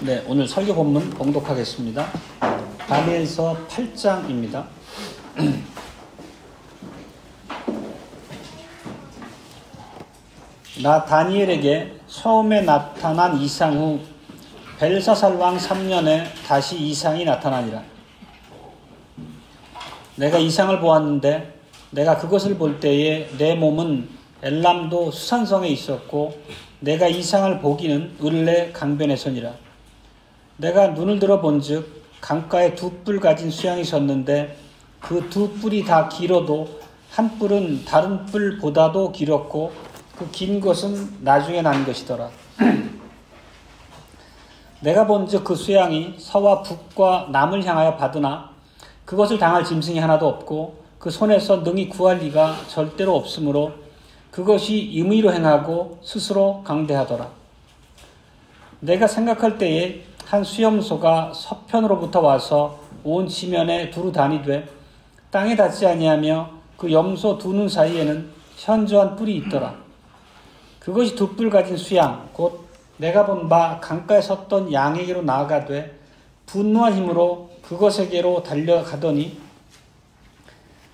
네, 오늘 설교 본문 봉독하겠습니다. 다니엘서 8장입니다. 나 다니엘에게 처음에 나타난 이상 후 벨사살 왕 3년에 다시 이상이 나타나니라. 내가 이상을 보았는데 내가 그것을 볼 때에 내 몸은 엘람도 수산성에 있었고 내가 이상을 보기는 을레 강변에서니라. 내가 눈을 들어 본즉 강가에 두 뿔 가진 수양이 섰는데 그 두 뿔이 다 길어도 한 뿔은 다른 뿔보다도 길었고 그 긴 것은 나중에 난 것이더라. 내가 본즉 그 수양이 서와 북과 남을 향하여 받으나 그것을 당할 짐승이 하나도 없고 그 손에서 능히 구할 리가 절대로 없으므로 그것이 임의로 행하고 스스로 강대하더라. 내가 생각할 때에 한 수염소가 서편으로부터 와서 온 지면에 두루 다니되 땅에 닿지 아니하며 그 염소 두 눈 사이에는 현저한 뿔이 있더라. 그것이 두 뿔 가진 수양 곧 내가 본 바 강가에 섰던 양에게로 나아가되 분노한 힘으로 그것에게로 달려가더니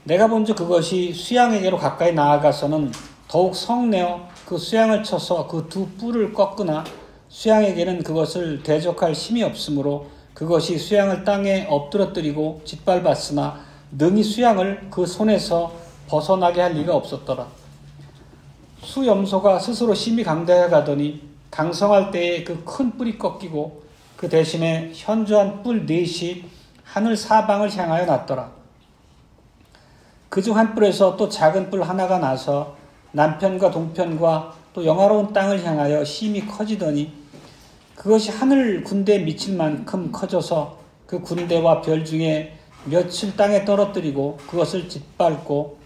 내가 본즉 그것이 수양에게로 가까이 나아가서는 더욱 성내어 그 수양을 쳐서 그 두 뿔을 꺾으나 수양에게는 그것을 대적할 힘이 없으므로 그것이 수양을 땅에 엎드러뜨리고 짓밟았으나 능히 수양을 그 손에서 벗어나게 할 리가 없었더라. 수염소가 스스로 심히 강대하여 가더니 강성할 때에 그 큰 뿔이 꺾이고 그 대신에 현저한 뿔 넷이 하늘 사방을 향하여 났더라. 그중 한 뿔에서 또 작은 뿔 하나가 나서 남편과 동편과 또 영화로운 땅을 향하여 심히 커지더니 그것이 하늘 군대에 미칠 만큼 커져서 그 군대와 별 중에 몇을 땅에 떨어뜨리고 그것을 짓밟고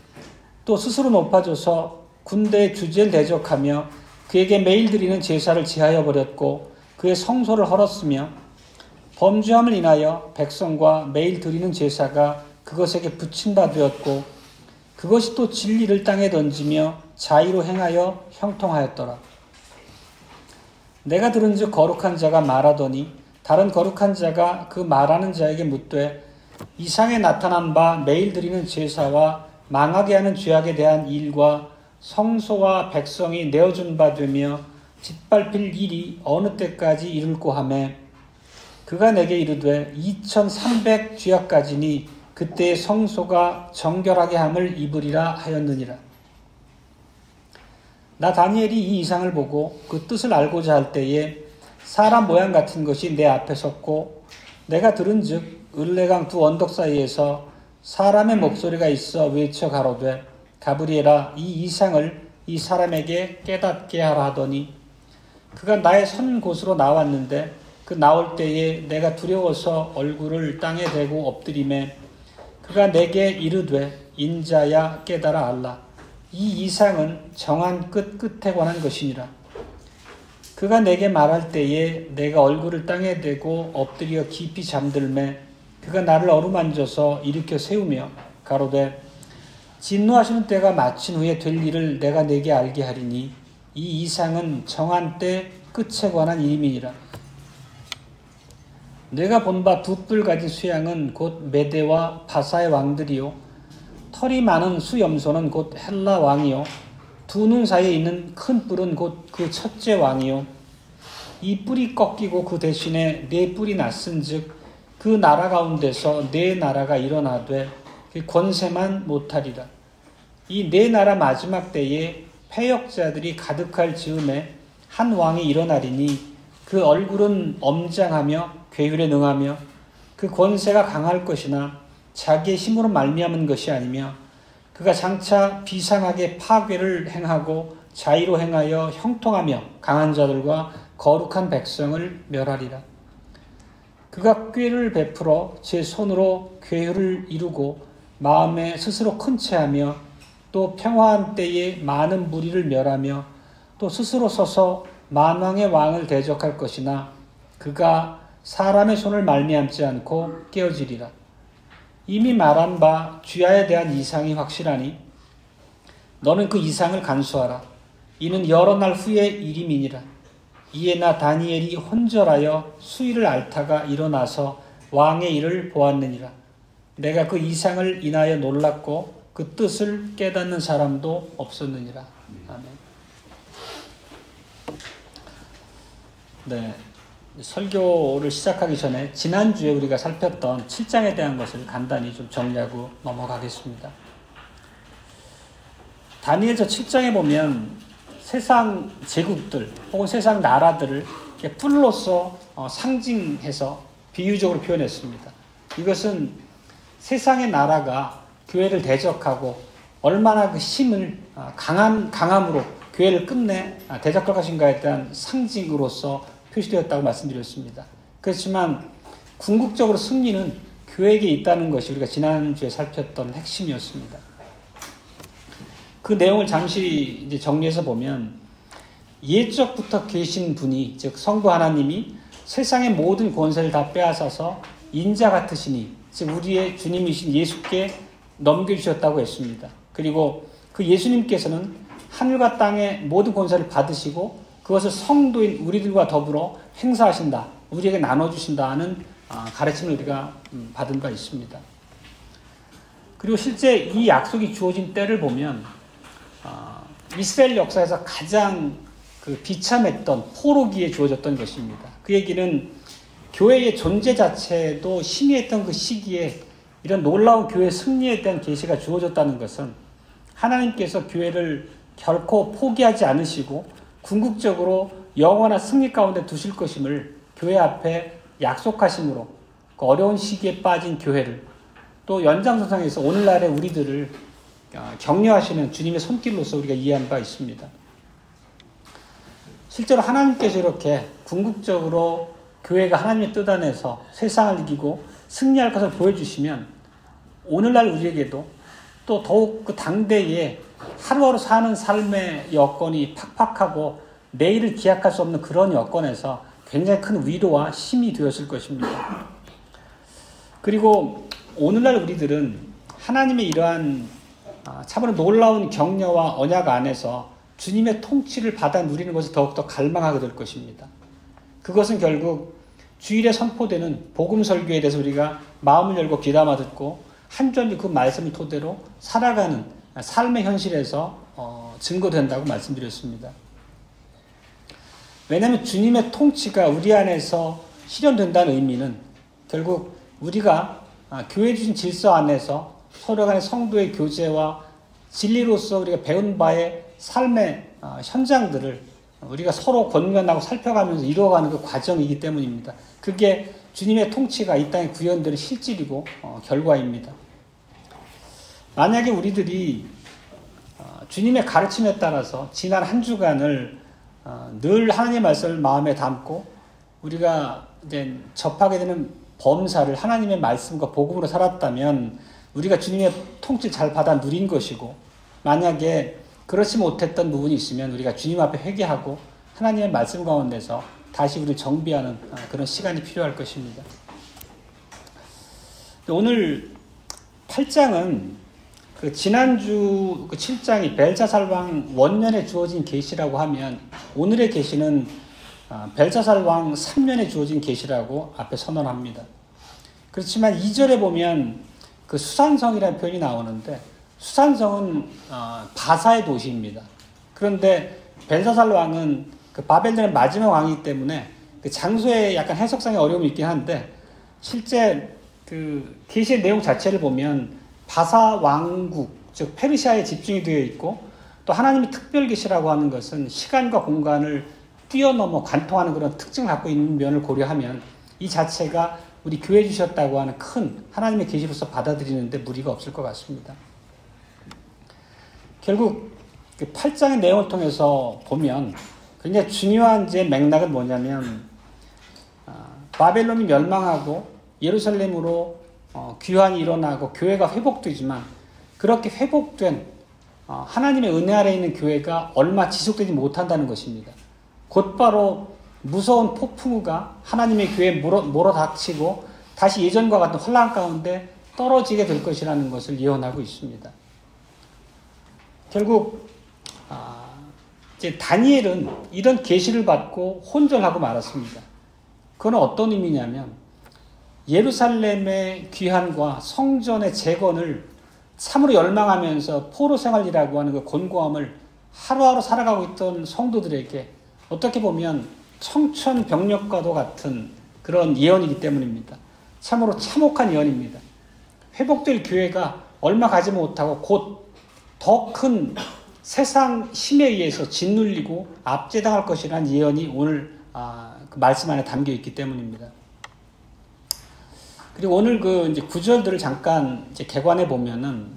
또 스스로 높아져서 군대의 주제를 대적하며 그에게 매일 드리는 제사를 제하여 버렸고 그의 성소를 헐었으며 범죄함을 인하여 백성과 매일 드리는 제사가 그것에게 붙인 바 되었고 그것이 또 진리를 땅에 던지며 자의로 행하여 형통하였더라. 내가 들은즉 거룩한 자가 말하더니 다른 거룩한 자가 그 말하는 자에게 묻되 이상에 나타난 바 매일 드리는 제사와 망하게 하는 죄악에 대한 일과 성소와 백성이 내어준 바 되며 짓밟힐 일이 어느 때까지 이룰고 하며 그가 내게 이르되 2300 죄악까지니 그때의 성소가 정결하게 함을 입으리라 하였느니라. 나 다니엘이 이 이상을 보고 그 뜻을 알고자 할 때에 사람 모양 같은 것이 내 앞에 섰고 내가 들은즉 을레강 두 언덕 사이에서 사람의 목소리가 있어 외쳐 가로되 가브리엘아 이 이상을 이 사람에게 깨닫게 하라 하더니 그가 나의 선 곳으로 나왔는데 그 나올 때에 내가 두려워서 얼굴을 땅에 대고 엎드리매 그가 내게 이르되 인자야 깨달아 알라. 이 이상은 정한 끝에 관한 것이니라. 그가 내게 말할 때에 내가 얼굴을 땅에 대고 엎드려 깊이 잠들매 그가 나를 어루만져서 일으켜 세우며 가로되 진노하시는 때가 마친 후에 될 일을 내가 내게 알게 하리니 이 이상은 정한 때 끝에 관한 일임이니라. 내가 본 바 두 뿔 가진 수양은 곧 메대와 바사의 왕들이요 털이 많은 수염소는 곧 헬라 왕이요 두 눈 사이에 있는 큰 뿔은 곧 그 첫째 왕이요 이 뿔이 꺾이고 그 대신에 네 뿔이 났은즉 그 나라 가운데서 네 나라가 일어나되 그 권세만 못하리라. 이 네 나라 마지막 때에 패역자들이 가득할 즈음에 한 왕이 일어나리니 그 얼굴은 엄장하며 괴율에 능하며 그 권세가 강할 것이나 자기의 힘으로 말미암은 것이 아니며 그가 장차 비상하게 파괴를 행하고 자의로 행하여 형통하며 강한 자들과 거룩한 백성을 멸하리라. 그가 꾀를 베풀어 제 손으로 괴율을 이루고 마음에 스스로 큰 채하며 또 평화한 때에 많은 무리를 멸하며 또 스스로 서서 만왕의 왕을 대적할 것이나 그가 사람의 손을 말미암지 않고 깨어지리라. 이미 말한 바 쥐하에 대한 이상이 확실하니 너는 그 이상을 간수하라. 이는 여러 날 후의 일임이니라. 이에 나 다니엘이 혼절하여 수일을 앓다가 일어나서 왕의 일을 보았느니라. 내가 그 이상을 인하여 놀랐고 그 뜻을 깨닫는 사람도 없었느니라. 아멘. 네, 설교를 시작하기 전에 지난주에 우리가 살폈던 7장에 대한 것을 간단히 좀 정리하고 넘어가겠습니다. 다니엘서 7장에 보면 세상 제국들 혹은 세상 나라들을 뿔로서 상징해서 비유적으로 표현했습니다. 이것은 세상의 나라가 교회를 대적하고 얼마나 그 힘을 강함으로 교회를 끝내 대적할 것인가에 대한 상징으로서 표시되었다고 말씀드렸습니다. 그렇지만 궁극적으로 승리는 교회에게 있다는 것이 우리가 지난주에 살폈던 핵심이었습니다. 그 내용을 잠시 이제 정리해서 보면 옛적부터 계신 분이, 즉 성부 하나님이 세상의 모든 권세를 다 빼앗아서 인자 같으시니, 즉 우리의 주님이신 예수께 넘겨주셨다고 했습니다. 그리고 그 예수님께서는 하늘과 땅의 모든 권세를 받으시고 그것을 성도인 우리들과 더불어 행사하신다, 우리에게 나눠주신다 하는 가르침을 우리가 받은 바 있습니다. 그리고 실제 이 약속이 주어진 때를 보면 이스라엘 역사에서 가장 그 비참했던 포로기에 주어졌던 것입니다. 그 얘기는 교회의 존재 자체도 희미했던 그 시기에 이런 놀라운 교회 승리에 대한 계시가 주어졌다는 것은 하나님께서 교회를 결코 포기하지 않으시고 궁극적으로 영원한 승리 가운데 두실 것임을 교회 앞에 약속하심으로 그 어려운 시기에 빠진 교회를 또 연장선상에서 오늘날의 우리들을 격려하시는 주님의 손길로서 우리가 이해한 바 있습니다. 실제로 하나님께서 이렇게 궁극적으로 교회가 하나님의 뜻 안에서 세상을 이기고 승리할 것을 보여주시면 오늘날 우리에게도 또 더욱 그 당대에 하루하루 사는 삶의 여건이 팍팍하고 내일을 기약할 수 없는 그런 여건에서 굉장히 큰 위로와 힘이 되었을 것입니다. 그리고 오늘날 우리들은 하나님의 이러한 참으로 놀라운 격려와 언약 안에서 주님의 통치를 받아 누리는 것을 더욱더 갈망하게 될 것입니다. 그것은 결국 주일에 선포되는 복음 설교에 대해서 우리가 마음을 열고 귀담아 듣고 한 주한 그 말씀을 토대로 살아가는 삶의 현실에서 증거된다고 말씀드렸습니다. 왜냐하면 주님의 통치가 우리 안에서 실현된다는 의미는 결국 우리가 교회 주신 질서 안에서 서로 간의 성도의 교제와 진리로서 우리가 배운 바의 삶의 현장들을 우리가 서로 권면하고 살펴가면서 이루어가는 그 과정이기 때문입니다. 그게 주님의 통치가 이 땅에 구현되는 실질이고 결과입니다. 만약에 우리들이 주님의 가르침에 따라서 지난 한 주간을 늘 하나님의 말씀을 마음에 담고 우리가 이제 접하게 되는 범사를 하나님의 말씀과 복음으로 살았다면 우리가 주님의 통치를 잘 받아 누린 것이고, 만약에 그렇지 못했던 부분이 있으면 우리가 주님 앞에 회개하고 하나님의 말씀 가운데서 다시 우리를 정비하는 그런 시간이 필요할 것입니다. 오늘 8장은 그 지난주 그 7장이 벨사살 왕 원년에 주어진 계시라고 하면 오늘의 계시는 벨사살 왕 3년에 주어진 계시라고 앞에 선언합니다. 그렇지만 2절에 보면 그 수산성이라는 표현이 나오는데 수산성은 바사의 도시입니다. 그런데 벨사살 왕은 그 바벨론의 마지막 왕이기 때문에 그 장소에 약간 해석상의 어려움이 있긴 한데 실제 그 계시의 내용 자체를 보면 바사 왕국, 즉 페르시아에 집중이 되어 있고 또 하나님의 특별 계시라고 하는 것은 시간과 공간을 뛰어넘어 관통하는 그런 특징을 갖고 있는 면을 고려하면 이 자체가 우리 교회 주셨다고 하는 큰 하나님의 계시로서 받아들이는데 무리가 없을 것 같습니다. 결국 8장의 내용을 통해서 보면 굉장히 중요한 제 맥락은 뭐냐면 바벨론이 멸망하고 예루살렘으로 귀환이 일어나고 교회가 회복되지만 그렇게 회복된 하나님의 은혜 아래 있는 교회가 얼마 지속되지 못한다는 것입니다. 곧바로 무서운 폭풍우가 하나님의 교회에 몰아닥치고 다시 예전과 같은 혼란 가운데 떨어지게 될 것이라는 것을 예언하고 있습니다. 결국 이제 다니엘은 이런 계시를 받고 혼절하고 말았습니다. 그건 어떤 의미냐면 예루살렘의 귀환과 성전의 재건을 참으로 열망하면서 포로 생활이라고 하는 그 곤고함을 하루하루 살아가고 있던 성도들에게 어떻게 보면 청천벽력과도 같은 그런 예언이기 때문입니다. 참으로 참혹한 예언입니다. 회복될 교회가 얼마 가지 못하고 곧 더 큰 세상 힘에 의해서 짓눌리고 압제당할 것이라는 예언이 오늘 그 말씀 안에 담겨 있기 때문입니다. 그리고 오늘 그 이제 구절들을 잠깐 이제 개관해 보면은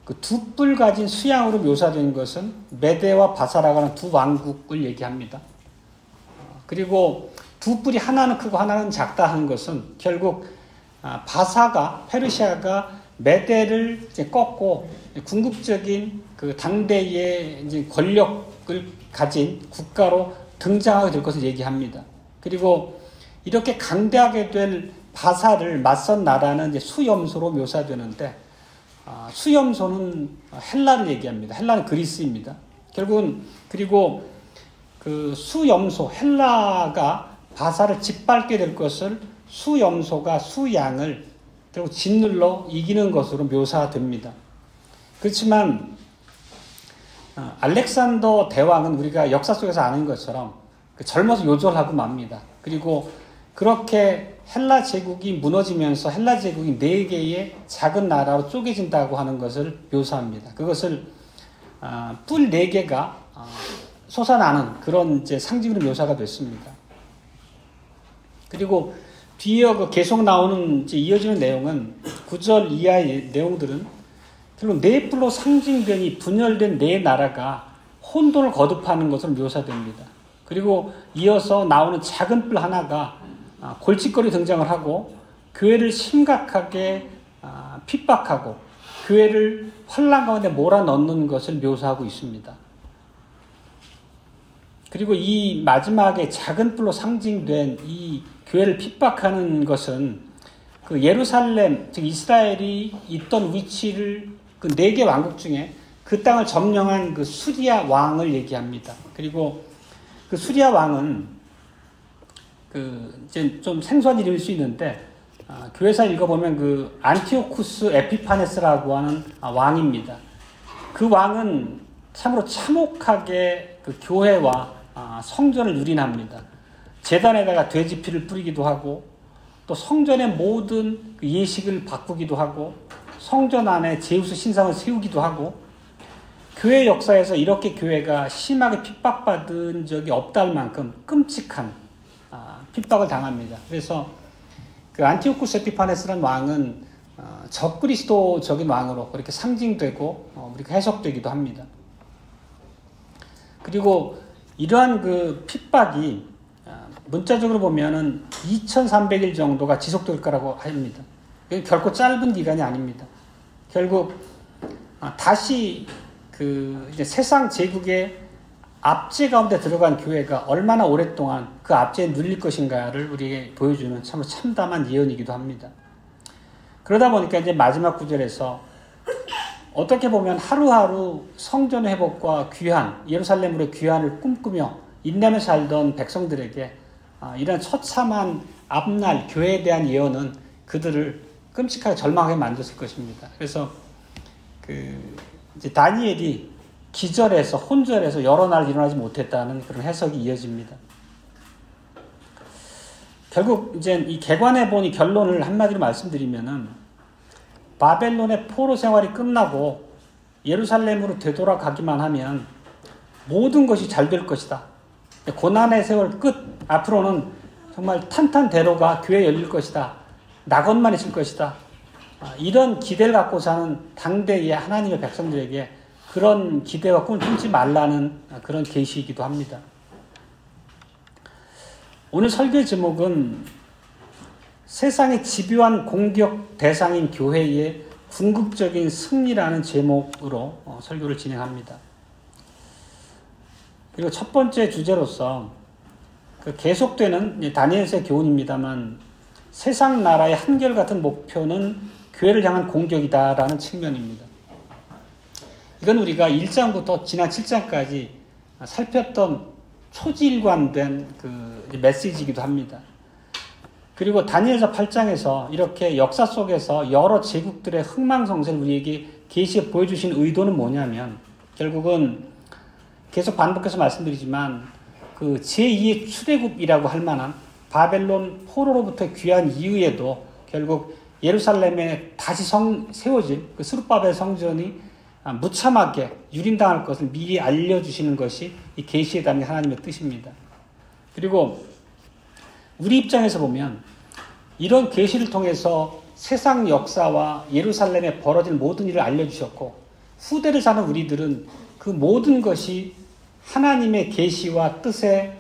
그 두 뿔 가진 수양으로 묘사된 것은 메대와 바사라고 하는 두 왕국을 얘기합니다. 그리고 두 뿔이 하나는 크고 하나는 작다 하는 것은 결국 바사가 페르시아가 메대를 이제 꺾고 궁극적인 그 당대의 이제 권력을 가진 국가로 등장하게 될 것을 얘기합니다. 그리고 이렇게 강대하게 될 바사를 맞선 나라는 이제 수염소로 묘사되는데 수염소는 헬라를 얘기합니다. 헬라는 그리스입니다. 결국은 그리고 그 수염소 헬라가 바사를 짓밟게 될 것을 수염소가 수양을 결국 짓눌러 이기는 것으로 묘사됩니다. 그렇지만 알렉산더 대왕은 우리가 역사 속에서 아는 것처럼 젊어서 요절하고 맙니다. 그리고 그렇게 헬라 제국이 무너지면서 헬라 제국이 4개의 작은 나라로 쪼개진다고 하는 것을 묘사합니다. 그것을 뿔 4개가 솟아나는 그런 이제 상징으로 묘사가 됐습니다. 그리고 뒤에 그 계속 나오는 이제 이어지는 내용은 9절 이하의 내용들은 결국 4뿔로 상징된 이 분열된 4나라가 혼돈을 거듭하는 것으로 묘사됩니다. 그리고 이어서 나오는 작은 뿔 하나가 골칫거리 등장을 하고 교회를 심각하게 핍박하고 교회를 혼란 가운데 몰아넣는 것을 묘사하고 있습니다. 그리고 이 마지막에 작은 뿔로 상징된 이 교회를 핍박하는 것은 그 예루살렘, 즉 이스라엘이 있던 위치를 그 4개 왕국 중에 그 땅을 점령한 그 수리아 왕을 얘기합니다. 그리고 그 수리아 왕은 그 이제 좀 생소한 이름일 수 있는데 교회사 읽어보면 그 안티오쿠스 에피파네스라고 하는 왕입니다. 그 왕은 참으로 참혹하게 그 교회와 성전을 유린합니다. 제단에다가 돼지 피를 뿌리기도 하고 또 성전의 모든 그 예식을 바꾸기도 하고 성전 안에 제우스 신상을 세우기도 하고 교회 역사에서 이렇게 교회가 심하게 핍박받은 적이 없다할 만큼 끔찍한 핍박을 당합니다. 그래서 그 안티오쿠스 에피파네스라는 왕은 적그리스도적인 왕으로 그렇게 상징되고 그렇게 해석되기도 합니다. 그리고 이러한 그 핍박이 문자적으로 보면은 2300일 정도가 지속될 거라고 합니다. 결코 짧은 기간이 아닙니다. 결국 다시 그 이제 세상 제국의 압제 가운데 들어간 교회가 얼마나 오랫동안 그 압제에 눌릴 것인가를 우리에게 보여주는 참 참담한 예언이기도 합니다. 그러다 보니까 이제 마지막 구절에서 어떻게 보면 하루하루 성전 회복과 귀환, 예루살렘으로 귀환을 꿈꾸며 인내하며 살던 백성들에게 이런 처참한 앞날 교회에 대한 예언은 그들을 끔찍하게 절망하게 만들었을 것입니다. 그래서 이제 다니엘이 기절해서 혼절해서 여러 날 일어나지 못했다는 그런 해석이 이어집니다. 결국 이제 이 개관해 보니 결론을 한마디로 말씀드리면은 바벨론의 포로 생활이 끝나고 예루살렘으로 되돌아가기만 하면 모든 것이 잘 될 것이다. 고난의 세월 끝, 앞으로는 정말 탄탄대로가 교회 열릴 것이다. 낙원만 있을 것이다. 이런 기대를 갖고 사는 당대의 하나님의 백성들에게 그런 기대와 꿈을 품지 말라는 그런 계시이기도 합니다. 오늘 설교의 제목은 세상의 집요한 공격 대상인 교회의 궁극적인 승리라는 제목으로 설교를 진행합니다. 그리고 첫 번째 주제로서 그 계속되는 다니엘서의 교훈입니다만 세상 나라의 한결같은 목표는 교회를 향한 공격이다라는 측면입니다. 이건 우리가 1장부터 지난 7장까지 살폈던 초지일관된 그 메시지이기도 합니다. 그리고 다니엘서 8장에서 이렇게 역사 속에서 여러 제국들의 흥망성쇠를 우리에게 계시해 보여주신 의도는 뭐냐면, 결국은 계속 반복해서 말씀드리지만 그 제2의 출애굽이라고 할 만한 바벨론 포로로부터 귀한 이후에도 결국 예루살렘에 다시 세워질 그 스룹바벨 성전이 무참하게 유린당할 것을 미리 알려주시는 것이 이 계시에 담긴 하나님의 뜻입니다. 그리고 우리 입장에서 보면 이런 계시를 통해서 세상 역사와 예루살렘에 벌어질 모든 일을 알려주셨고, 후대를 사는 우리들은 그 모든 것이 하나님의 계시와 뜻에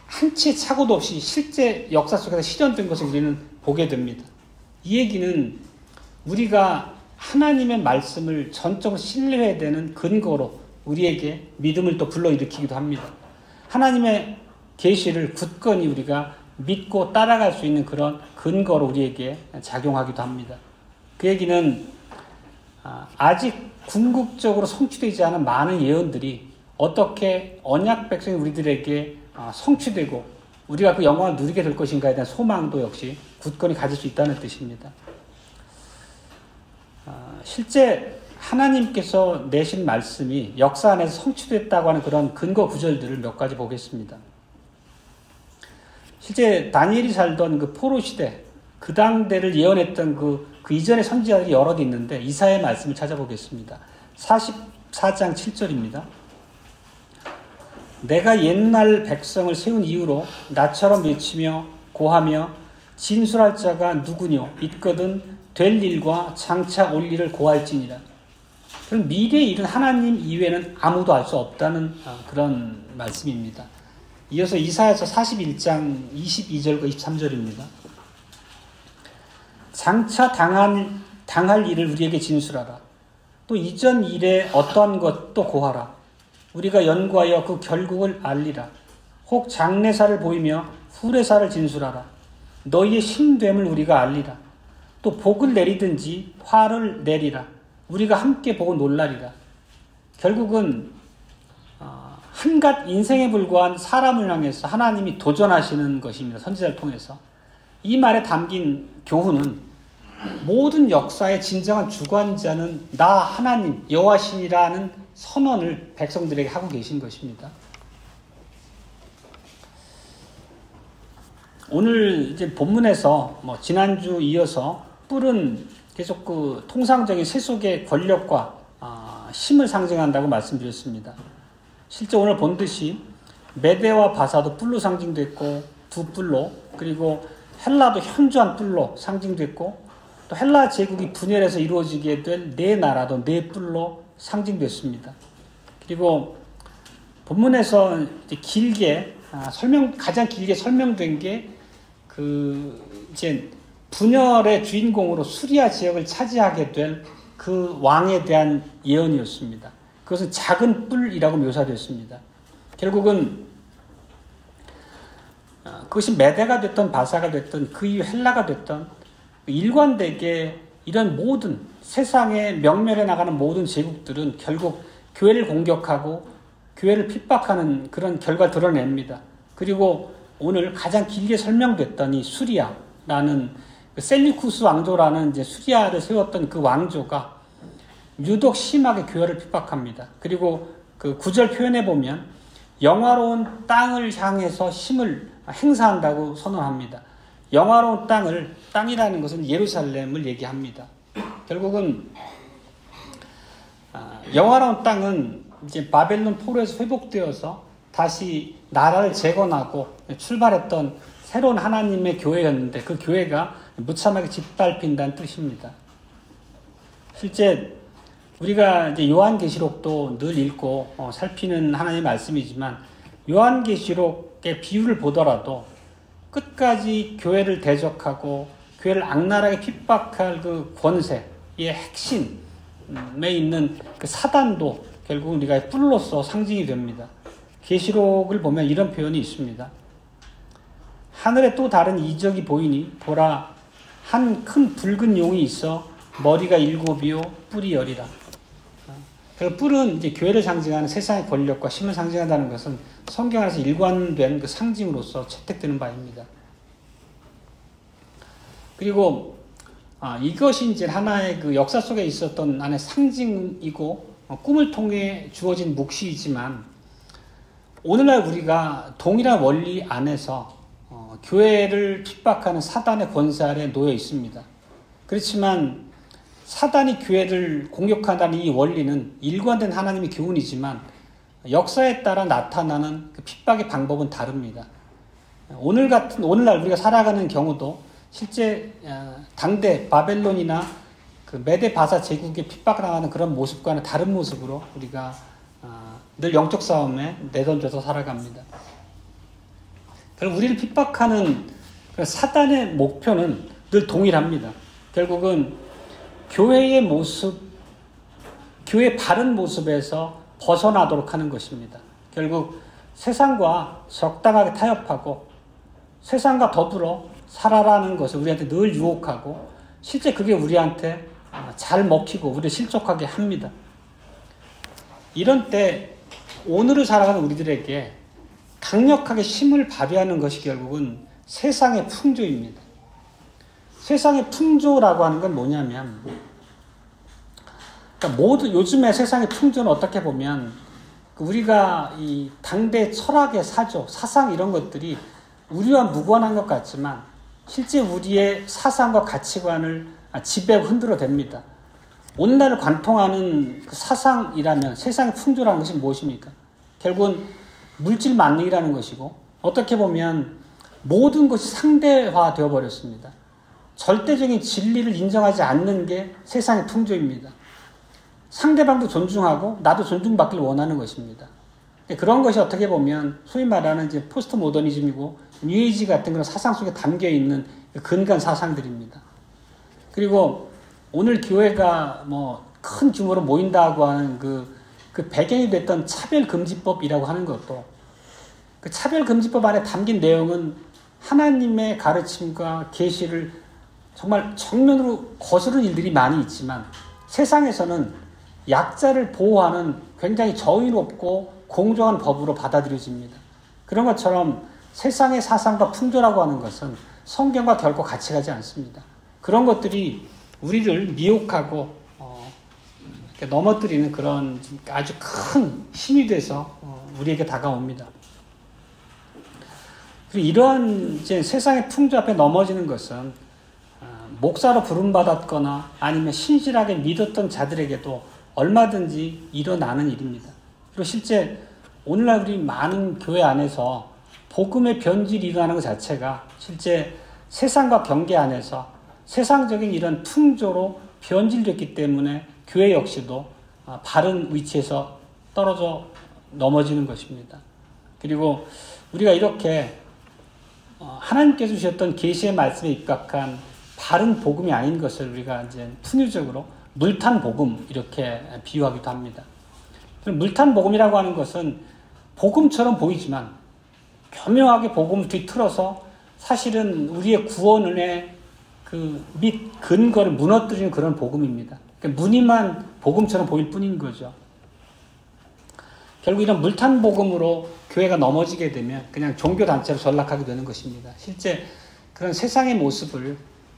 한 치의 착오도 없이 실제 역사 속에서 실현된 것을 우리는 보게 됩니다. 이 얘기는 우리가 하나님의 말씀을 전적으로 신뢰해야 되는 근거로 우리에게 믿음을 또 불러일으키기도 합니다. 하나님의 계시를 굳건히 우리가 믿고 따라갈 수 있는 그런 근거로 우리에게 작용하기도 합니다. 그 얘기는 아직 궁극적으로 성취되지 않은 많은 예언들이 어떻게 언약 백성인 우리들에게 성취되고 우리가 그 영광을 누리게 될 것인가에 대한 소망도 역시 굳건히 가질 수 있다는 뜻입니다. 실제 하나님께서 내신 말씀이 역사 안에서 성취됐다고 하는 그런 근거 구절들을 몇 가지 보겠습니다. 실제 다니엘이 살던 그 포로 시대, 그 당대를 예언했던 그 이전의 선지자들이 여럿 있는데 이사야의 말씀을 찾아보겠습니다. 44장 7절입니다. 내가 옛날 백성을 세운 이후로 나처럼 외치며 고하며 진술할 자가 누구뇨? 있거든 될 일과 장차 올 일을 고할지니라. 그럼 미래의 일은 하나님 이외에는 아무도 알 수 없다는 그런 말씀입니다. 이어서 이사야서 41장 22절과 23절입니다. 장차 당할 일을 우리에게 진술하라. 또 이전 일에 어떠한 것도 고하라. 우리가 연구하여 그 결국을 알리라. 혹 장래사를 보이며 후래사를 진술하라. 너희의 심됨을 우리가 알리라. 또 복을 내리든지 화를 내리라. 우리가 함께 보고 놀라리라. 결국은 한갓 인생에 불과한 사람을 향해서 하나님이 도전하시는 것입니다. 선지자를 통해서. 이 말에 담긴 교훈은 모든 역사의 진정한 주관자는 나 하나님 여호와시니라는 선언을 백성들에게 하고 계신 것입니다. 오늘 이제 본문에서 지난주 이어서 뿔은 계속 그 통상적인 세속의 권력과 힘을 상징한다고 말씀드렸습니다. 실제 오늘 본 듯이 메대와 바사도 뿔로 상징됐고 두 뿔로, 그리고 헬라도 현저한 뿔로 상징됐고, 또 헬라 제국이 분열해서 이루어지게 된 네 나라도 네 뿔로 상징됐습니다. 그리고 본문에서 이제 가장 길게 설명된 게 이제 분열의 주인공으로 수리아 지역을 차지하게 될 그 왕에 대한 예언이었습니다. 그것은 작은 뿔이라고 묘사됐습니다. 결국은 그것이 메대가 됐던 바사가 됐던 그 이후 헬라가 됐던 일관되게 이런 모든 세상에 명멸해 나가는 모든 제국들은 결국 교회를 공격하고 교회를 핍박하는 그런 결과를 드러냅니다. 그리고 오늘 가장 길게 설명됐던 이 수리아라는 셀리쿠스 왕조라는 이제 수리아를 세웠던 그 왕조가 유독 심하게 교회를 핍박합니다. 그리고 그 구절 표현해 보면 영화로운 땅을 향해서 힘을 행사한다고 선언합니다. 영화로운 땅이라는 것은 예루살렘을 얘기합니다. 결국은 영화로운 땅은 이제 바벨론 포로에서 회복되어서 다시 나라를 재건하고 출발했던 새로운 하나님의 교회였는데 그 교회가 무참하게 짓밟힌다는 뜻입니다. 실제 우리가 이제 요한계시록도 늘 읽고 살피는 하나님의 말씀이지만 요한계시록의 비유를 보더라도 끝까지 교회를 대적하고 교회를 악랄하게 핍박할 그 권세의 핵심에 있는 그 사단도 결국 우리가 뿔로서 상징이 됩니다. 계시록을 보면 이런 표현이 있습니다. 하늘에 또 다른 이적이 보이니 보라, 한 큰 붉은 용이 있어 머리가 7이요 뿔이 10이라. 그 뿔은 이제 교회를 상징하는 세상의 권력과 힘을 상징한다는 것은 성경 안에서 일관된 그 상징으로서 채택되는 바입니다. 그리고 이것이 이제 하나의 그 역사 속에 있었던 안에 상징이고 꿈을 통해 주어진 묵시이지만 오늘날 우리가 동일한 원리 안에서 교회를 핍박하는 사단의 권세 아래 놓여 있습니다. 그렇지만 사단이 교회를 공격한다는 이 원리는 일관된 하나님의 교훈이지만 역사에 따라 나타나는 그 핍박의 방법은 다릅니다. 오늘날 우리가 살아가는 경우도 실제 당대 바벨론이나 그 메데 바사 제국에 핍박당하는 그런 모습과는 다른 모습으로 우리가 늘 영적 싸움에 내던져서 살아갑니다. 결국 우리를 핍박하는 사단의 목표는 늘 동일합니다. 결국은 교회의 모습, 교회의 바른 모습에서 벗어나도록 하는 것입니다. 결국 세상과 적당하게 타협하고 세상과 더불어 살아라는 것을 우리한테 늘 유혹하고 실제 그게 우리한테 잘 먹히고 우리를 실족하게 합니다. 이런 때 오늘을 살아가는 우리들에게 강력하게 힘을 발휘하는 것이 결국은 세상의 풍조입니다. 세상의 풍조라고 하는 건 뭐냐면, 그러니까 요즘의 세상의 풍조는 어떻게 보면 우리가 이 당대 철학의 사조, 사상 이런 것들이 우리와 무관한 것 같지만 실제 우리의 사상과 가치관을 지배하고 흔들어댑니다. 오늘날을 관통하는 그 사상이라면 세상의 풍조라는 것이 무엇입니까? 결국은 물질 만능이라는 것이고 어떻게 보면 모든 것이 상대화 되어 버렸습니다. 절대적인 진리를 인정하지 않는 게 세상의 풍조입니다. 상대방도 존중하고 나도 존중받기를 원하는 것입니다. 그런 것이 어떻게 보면 소위 말하는 이제 포스트 모더니즘이고 뉴에이지 같은 그런 사상 속에 담겨 있는 근간 사상들입니다. 그리고 오늘 교회가 뭐 큰 규모로 모인다고 하는 그 배경이 됐던 차별금지법이라고 하는 것도 그 차별금지법 안에 담긴 내용은 하나님의 가르침과 계시를 정말 정면으로 거스르는 일들이 많이 있지만 세상에서는 약자를 보호하는 굉장히 저의롭고 공정한 법으로 받아들여집니다. 그런 것처럼 세상의 사상과 풍조라고 하는 것은 성경과 결코 같이 가지 않습니다. 그런 것들이 우리를 미혹하고 넘어뜨리는 그런 아주 큰 힘이 돼서 우리에게 다가옵니다. 그리고 이러한 이제 세상의 풍조 앞에 넘어지는 것은 목사로 부름받았거나 아니면 신실하게 믿었던 자들에게도 얼마든지 일어나는 일입니다. 그리고 실제 오늘날 우리 많은 교회 안에서 복음의 변질이 일어나는 것 자체가 실제 세상과 경계 안에서 세상적인 이런 풍조로 변질됐기 때문에 교회 역시도 바른 위치에서 떨어져 넘어지는 것입니다. 그리고 우리가 이렇게 하나님께서 주셨던 계시의 말씀에 입각한 바른 복음이 아닌 것을 우리가 이제 풍유적으로 물탄 복음 이렇게 비유하기도 합니다. 물탄 복음이라고 하는 것은 복음처럼 보이지만 교묘하게 복음을 뒤틀어서 사실은 우리의 구원의 그 밑 근거를 무너뜨리는 그런 복음입니다. 그러니까 무늬만 복음처럼 보일 뿐인 거죠. 결국 이런 물탄 복음으로 교회가 넘어지게 되면 그냥 종교단체로 전락하게 되는 것입니다. 실제 그런 세상의 모습을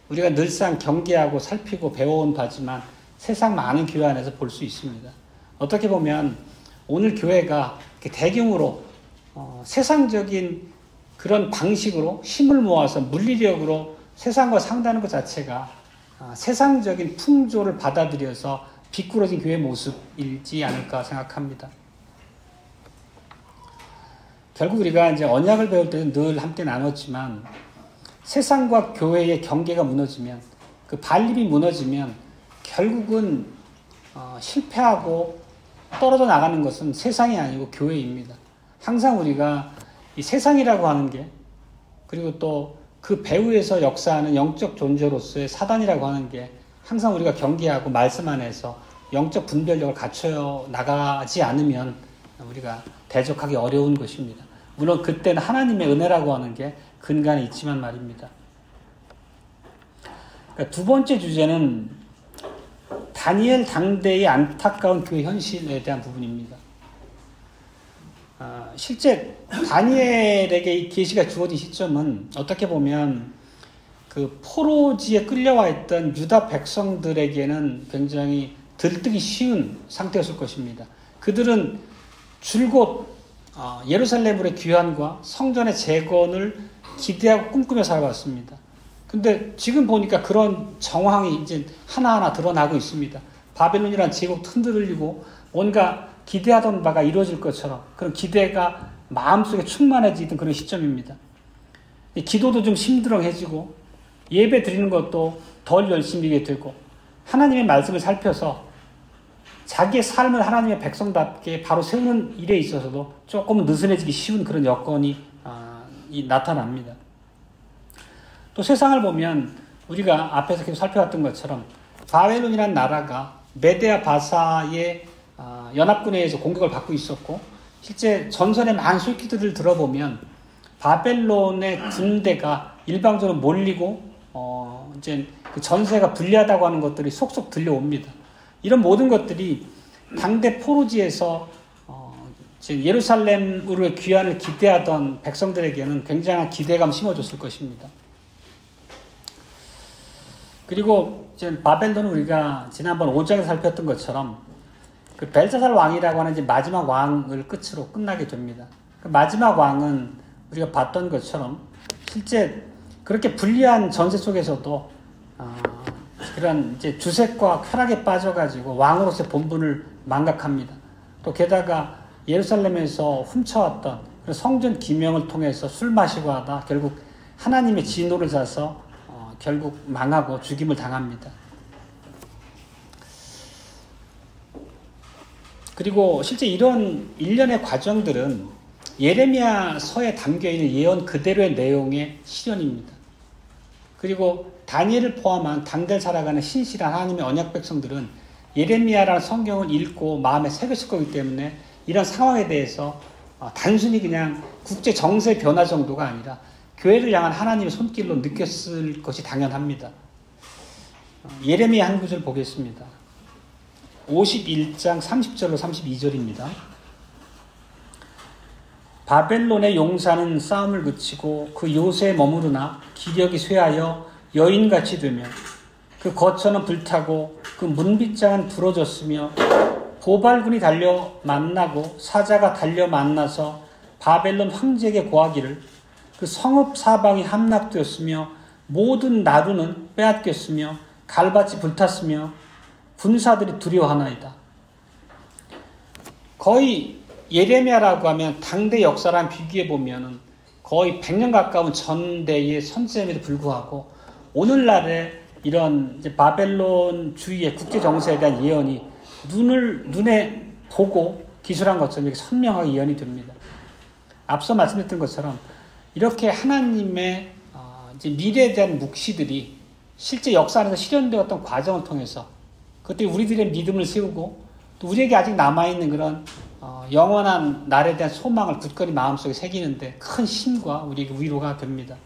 우리가 늘상 경계하고 살피고 배워온 바지만 세상 많은 교회 안에서 볼 수 있습니다. 어떻게 보면 오늘 교회가 대규모로 세상적인 그런 방식으로 힘을 모아서 물리력으로 세상과 상대하는 것 자체가 세상적인 풍조를 받아들여서 비꾸러진 교회의 모습이지 않을까 생각합니다. 결국 우리가 이제 언약을 배울 때는 늘 함께 나눴지만 세상과 교회의 경계가 무너지면 그 반립이 무너지면 결국은 실패하고 떨어져 나가는 것은 세상이 아니고 교회입니다. 항상 우리가 이 세상이라고 하는 게 그리고 또 그 배후에서 역사하는 영적 존재로서의 사단이라고 하는 게 항상 우리가 경계하고 말씀 안에서 영적 분별력을 갖춰 나가지 않으면 우리가 대적하기 어려운 것입니다. 물론 그때는 하나님의 은혜라고 하는 게 근간에 있지만 말입니다. 그러니까 두 번째 주제는 다니엘 당대의 안타까운 그 현실에 대한 부분입니다. 실제 다니엘에게 이 계시가 주어진 시점은 어떻게 보면 그 포로지에 끌려와 있던 유다 백성들에게는 굉장히 들뜨기 쉬운 상태였을 것입니다. 그들은 줄곧 예루살렘으로의 귀환과 성전의 재건을 기대하고 꿈꾸며 살아왔습니다. 근데 지금 보니까 그런 정황이 이제 하나하나 드러나고 있습니다. 바벨론이라는 제국 흔들리고 뭔가 기대하던 바가 이루어질 것처럼 그런 기대가 마음속에 충만해지던 그런 시점입니다. 기도도 좀 심드렁해지고 예배 드리는 것도 덜 열심히 되고 하나님의 말씀을 살펴서 자기의 삶을 하나님의 백성답게 바로 세우는 일에 있어서도 조금 느슨해지기 쉬운 그런 여건이 나타납니다. 또 세상을 보면 우리가 앞에서 계속 살펴왔던 것처럼 바벨론이라는 나라가 메데와 바사의 연합군에 의해서 공격을 받고 있었고 실제 전선의 많은 술기들을 들어보면 바벨론의 군대가 일방적으로 몰리고 이제 그 전세가 불리하다고 하는 것들이 속속 들려옵니다. 이런 모든 것들이 당대 포로지에서 예루살렘으로의 귀환을 기대하던 백성들에게는 굉장한 기대감 심어줬을 것입니다. 그리고 이제 바벨론은 우리가 지난번 5장에서 살폈던 것처럼 그 벨사살 왕이라고 하는 이제 마지막 왕을 끝으로 끝나게 됩니다. 그 마지막 왕은 우리가 봤던 것처럼 실제 그렇게 불리한 전세 속에서도 그런 이제 주색과 쾌락에 빠져가지고 왕으로서의 본분을 망각합니다. 또 게다가 예루살렘에서 훔쳐왔던 그런 성전 기명을 통해서 술 마시고 하다 결국 하나님의 진노를 사서 결국 망하고 죽임을 당합니다. 그리고 실제 이런 일련의 과정들은 예레미야서에 담겨있는 예언 그대로의 내용의 실현입니다. 그리고 다니엘을 포함한 당대를 살아가는 신실한 하나님의 언약 백성들은 예레미야라는 성경을 읽고 마음에 새겼을 거기 때문에 이런 상황에 대해서 단순히 그냥 국제 정세 변화 정도가 아니라 교회를 향한 하나님의 손길로 느꼈을 것이 당연합니다. 예레미야 한 구절 보겠습니다. 51장 30절로 32절입니다. 바벨론의 용사는 싸움을 그치고 그 요새에 머무르나 기력이 쇠하여 여인같이 되며 그 거처는 불타고 그 문빗장은 부러졌으며 보발군이 달려 만나고 사자가 달려 만나서 바벨론 황제에게 고하기를 그 성읍 사방이 함락되었으며 모든 나루는 빼앗겼으며 갈밭이 불탔으며 군사들이 두려워하나이다. 거의 예레미야라고 하면 당대 역사랑 비교해 보면은 거의 100년 가까운 전대의 선지자임에도 불구하고 오늘날의 이런 이제 바벨론 주위의 국제 정세에 대한 예언이 눈에 보고 기술한 것처럼 이렇게 선명하게 예언이 됩니다. 앞서 말씀드렸던 것처럼 이렇게 하나님의 이제 미래에 대한 묵시들이 실제 역사 안에서 실현되었던 과정을 통해서 그때 우리들의 믿음을 세우고 또 우리에게 아직 남아있는 그런 영원한 날에 대한 소망을 굳건히 마음속에 새기는데 큰 힘과 우리에게 위로가 됩니다.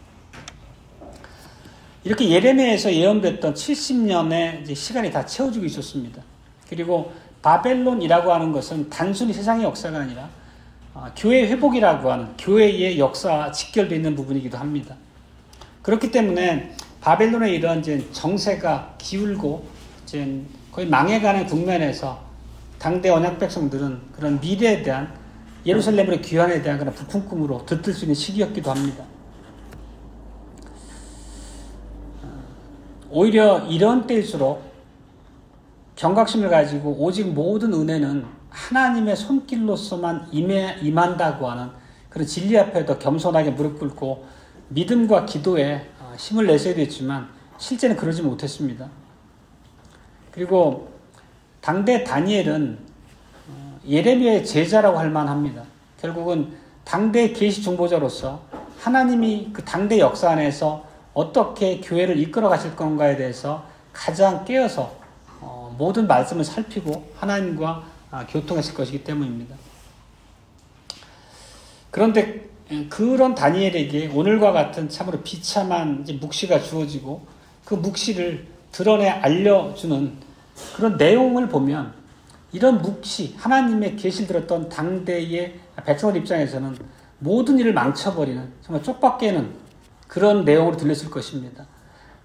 이렇게 예레미야에서 예언됐던 70년의 이제 시간이 다 채워지고 있었습니다. 그리고 바벨론이라고 하는 것은 단순히 세상의 역사가 아니라 교회 회복이라고 하는 교회의 역사와 직결되어 있는 부분이기도 합니다. 그렇기 때문에 바벨론의 이런 이제 정세가 기울고 이제 거의 망해가는 국면에서 당대 언약 백성들은 그런 미래에 대한 예루살렘의 귀환에 대한 그런 부푼 꿈으로 들뜰 수 있는 시기였기도 합니다. 오히려 이런 때일수록 경각심을 가지고 오직 모든 은혜는 하나님의 손길로서만 임한다고 하는 그런 진리 앞에 더 겸손하게 무릎 꿇고 믿음과 기도에 힘을 내셔야 됐지만 실제는 그러지 못했습니다. 그리고 당대 다니엘은 예레미야의 제자라고 할 만합니다. 결국은 당대 계시 중보자로서 하나님이 그 당대 역사 안에서 어떻게 교회를 이끌어 가실 건가에 대해서 가장 깨어서 모든 말씀을 살피고 하나님과 교통했을 것이기 때문입니다. 그런데 그런 다니엘에게 오늘과 같은 참으로 비참한 이제 묵시가 주어지고 그 묵시를 드러내 알려주는 그런 내용을 보면 이런 묵시, 하나님의 계시를 들었던 당대의 백성들 입장에서는 모든 일을 망쳐버리는 정말 쪽박게는 그런 내용으로 들렸을 것입니다.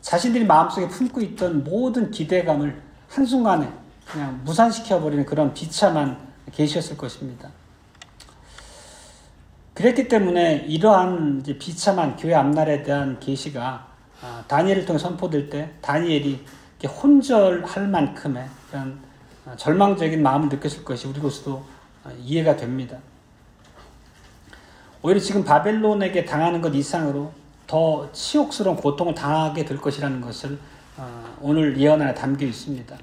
자신들이 마음속에 품고 있던 모든 기대감을 한순간에 그냥 무산시켜버리는 그런 비참한 계시였을 것입니다. 그랬기 때문에 이러한 이제 비참한 교회 앞날에 대한 계시가 다니엘을 통해 선포될 때 다니엘이 혼절할 만큼의 그런 절망적인 마음을 느꼈을 것이 우리로서도 이해가 됩니다. 오히려 지금 바벨론에게 당하는 것 이상으로 더 치욕스러운 고통을 당하게 될 것이라는 것을 오늘 예언 안에 담겨 있습니다.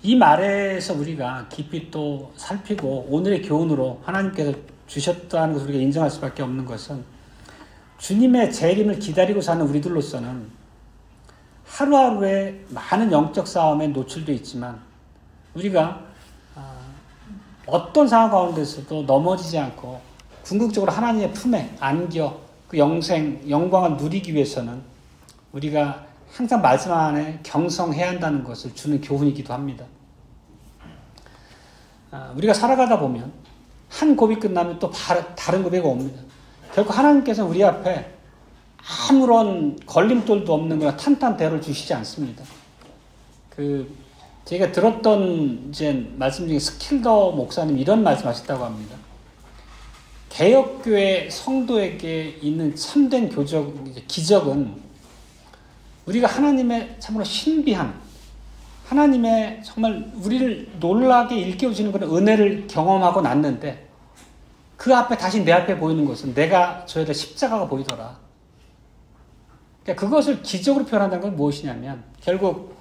이 말에서 우리가 깊이 또 살피고 오늘의 교훈으로 하나님께서 주셨다는 것을 우리가 인정할 수밖에 없는 것은 주님의 재림을 기다리고 사는 우리들로서는 하루하루의 많은 영적 싸움에 노출되어 있지만 우리가 어떤 상황 가운데서도 넘어지지 않고 궁극적으로 하나님의 품에 안겨 그 영광을 누리기 위해서는 우리가 항상 말씀 안에 경성해야 한다는 것을 주는 교훈이기도 합니다. 우리가 살아가다 보면 한 고비 끝나면 또 다른 고비가 옵니다. 결국 하나님께서 우리 앞에 아무런 걸림돌도 없는 그런 탄탄대로를 주시지 않습니다. 제가 들었던 이제 말씀 중에 스킬더 목사님 이런 말씀하셨다고 합니다. 개혁교회 성도에게 있는 참된 기적은 우리가 하나님의 참으로 신비한 하나님의 정말 우리를 놀라게 일깨워주는 그런 은혜를 경험하고 났는데 그 앞에 다시 내 앞에 보이는 것은 내가 져야 될 십자가가 보이더라. 그러니까 그것을 기적으로 표현한다는 건 무엇이냐면 결국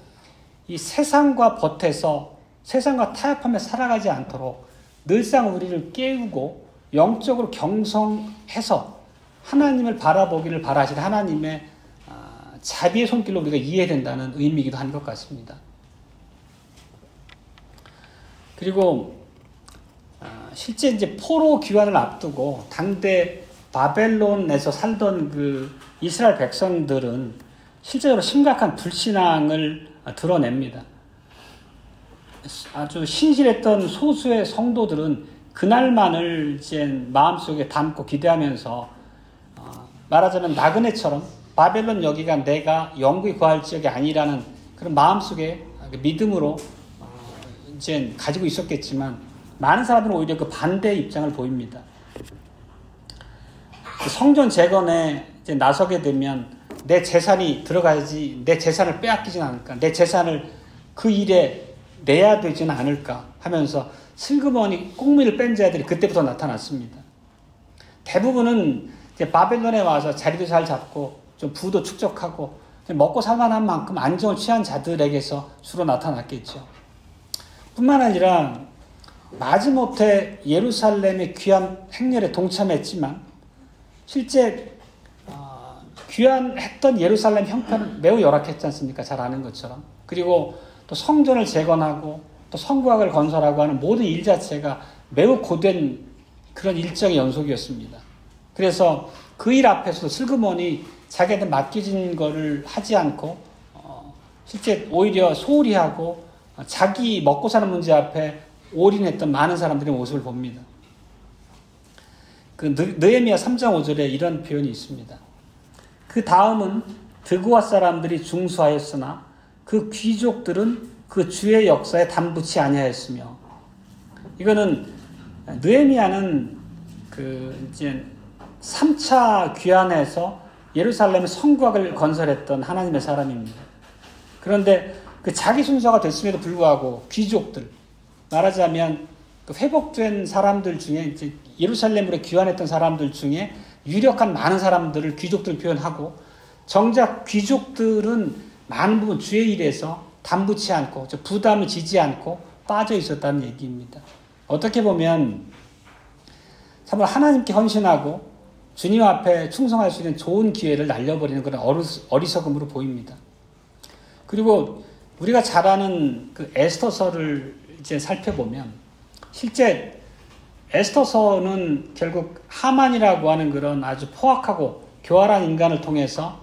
이 세상과 버텨서 세상과 타협하며 살아가지 않도록 늘상 우리를 깨우고 영적으로 경성해서 하나님을 바라보기를 바라시는 하나님의 자비의 손길로 우리가 이해해야 된다는 의미이기도 한 것 같습니다. 그리고 실제 이제 포로 귀환을 앞두고 당대 바벨론에서 살던 그 이스라엘 백성들은 실제로 심각한 불신앙을 드러냅니다. 아주 신실했던 소수의 성도들은 그날만을 이제 마음속에 담고 기대하면서 말하자면 나그네처럼 바벨론 여기가 내가 영구히 거할 지역이 아니라는 그런 마음속에 믿음으로 이제 가지고 있었겠지만 많은 사람들은 오히려 그 반대의 입장을 보입니다. 성전 재건에 이제 나서게 되면 내 재산이 들어가야지 내 재산을 빼앗기진 않을까, 내 재산을 그 일에 내야 되지는 않을까 하면서 슬그머니 꽁무니를 뺀 자들이 그때부터 나타났습니다. 대부분은 이제 바벨론에 와서 자리도 잘 잡고 좀 부도 축적하고 먹고 살만한 만큼 안정을 취한 자들에게서 주로 나타났겠죠. 뿐만 아니라 마지못해 예루살렘의 귀환 행렬에 동참했지만 실제 귀환했던 예루살렘 형편은 매우 열악했지 않습니까? 잘 아는 것처럼. 그리고 또 성전을 재건하고 또 성곽을 건설하고 하는 모든 일 자체가 매우 고된 그런 일정의 연속이었습니다. 그래서 그 일 앞에서도 슬그머니 자기한테 맡겨진 거를 하지 않고 실제 오히려 소홀히 하고 자기 먹고 사는 문제 앞에 올인했던 많은 사람들의 모습을 봅니다. 그 느헤미야 3장 5절에 이런 표현이 있습니다. 그 다음은 드고아 사람들이 중수하였으나 그 귀족들은 그 주의 역사에 담붙이 아니하였으며, 이거는 느헤미야는 그 이제 3차 귀환에서 예루살렘의 성곽을 건설했던 하나님의 사람입니다. 그런데 그 자기 순서가 됐음에도 불구하고 귀족들, 말하자면 그 회복된 사람들 중에 이제 예루살렘으로 귀환했던 사람들 중에 유력한 많은 사람들을 귀족들 표현하고, 정작 귀족들은 많은 부분 주의 일에서 담붙지 않고 부담을 지지 않고 빠져 있었다는 얘기입니다. 어떻게 보면 정말 하나님께 헌신하고 주님 앞에 충성할 수 있는 좋은 기회를 날려버리는 그런 어리석음으로 보입니다. 그리고 우리가 잘 아는 그 에스더서를 이제 살펴보면 실제 에스더서는 결국 하만이라고 하는 그런 아주 포악하고 교활한 인간을 통해서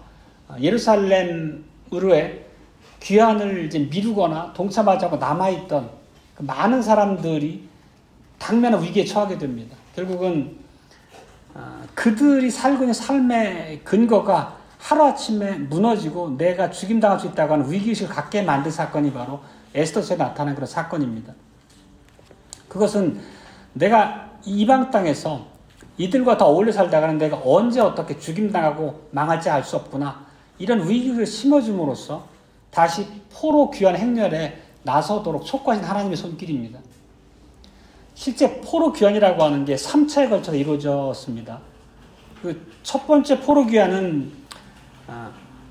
예루살렘으로의 귀환을 이제 미루거나 동참하지 않고 남아있던 그 많은 사람들이 당면한 위기에 처하게 됩니다. 결국은 그들이 살고 있는 삶의 근거가 하루아침에 무너지고 내가 죽임당할 수 있다고 하는 위기의식을 갖게 만든 사건이 바로 에스더서에 나타난 그런 사건입니다. 그것은 내가 이방 땅에서 이들과 더 어울려 살다가는 내가 언제 어떻게 죽임당하고 망할지 알 수 없구나. 이런 위기를 심어줌으로써 다시 포로 귀환 행렬에 나서도록 촉구하신 하나님의 손길입니다. 실제 포로 귀환이라고 하는 게 3차에 걸쳐서 이루어졌습니다. 그 첫 번째 포로 귀환은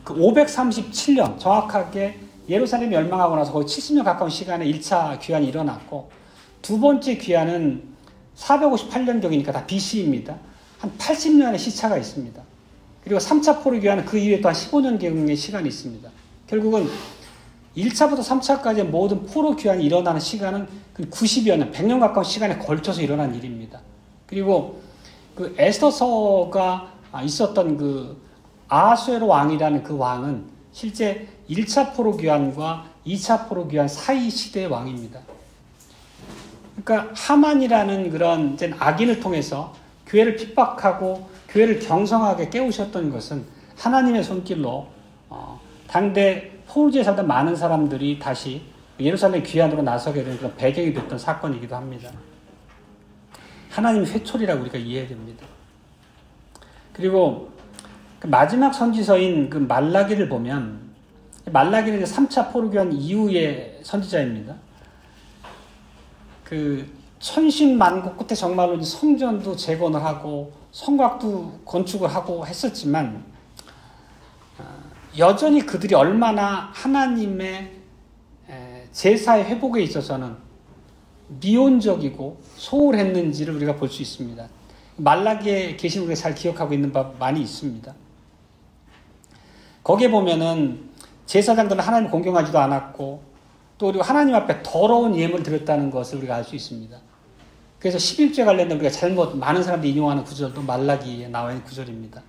그 537년 정확하게 예루살렘이 멸망하고 나서 거의 70년 가까운 시간에 1차 귀환이 일어났고, 두 번째 귀환은 458년경이니까 다 BC입니다. 한 80년의 시차가 있습니다. 그리고 3차 포로 귀환은 그 이후에 또 한 15년경의 시간이 있습니다. 결국은 1차부터 3차까지의 모든 포로 귀환이 일어나는 시간은 90여 년, 100년 가까운 시간에 걸쳐서 일어난 일입니다. 그리고 그 에스더서가 있었던 그 아하수에로 왕이라는 그 왕은 실제 1차 포로 귀환과 2차 포로 귀환 사이 시대의 왕입니다. 그러니까 하만이라는 그런 이제 악인을 통해서 교회를 핍박하고 교회를 경성하게 깨우셨던 것은 하나님의 손길로 당대 포로지에 살던 많은 사람들이 다시 예루살렘 귀환으로 나서게 된 그런 배경이 됐던 사건이기도 합니다. 하나님의 회초리라고 우리가 이해해야 됩니다. 그리고 그 마지막 선지서인 그 말라기를 보면, 말라기는 3차 포로 귀환 이후의 선지자입니다. 그 천신만고 끝에 정말로 성전도 재건을 하고 성곽도 건축을 하고 했었지만 여전히 그들이 얼마나 하나님의 제사의 회복에 있어서는 미온적이고 소홀했는지를 우리가 볼 수 있습니다. 말라기에 계신 우리가 잘 기억하고 있는 바 많이 있습니다. 거기에 보면은 제사장들은 하나님을 공경하지도 않았고 또 그리고 하나님 앞에 더러운 예물을 드렸다는 것을 우리가 알 수 있습니다. 그래서 11조에 관련된 우리가 잘못 많은 사람들이 인용하는 구절도 말라기에 나와 있는 구절입니다.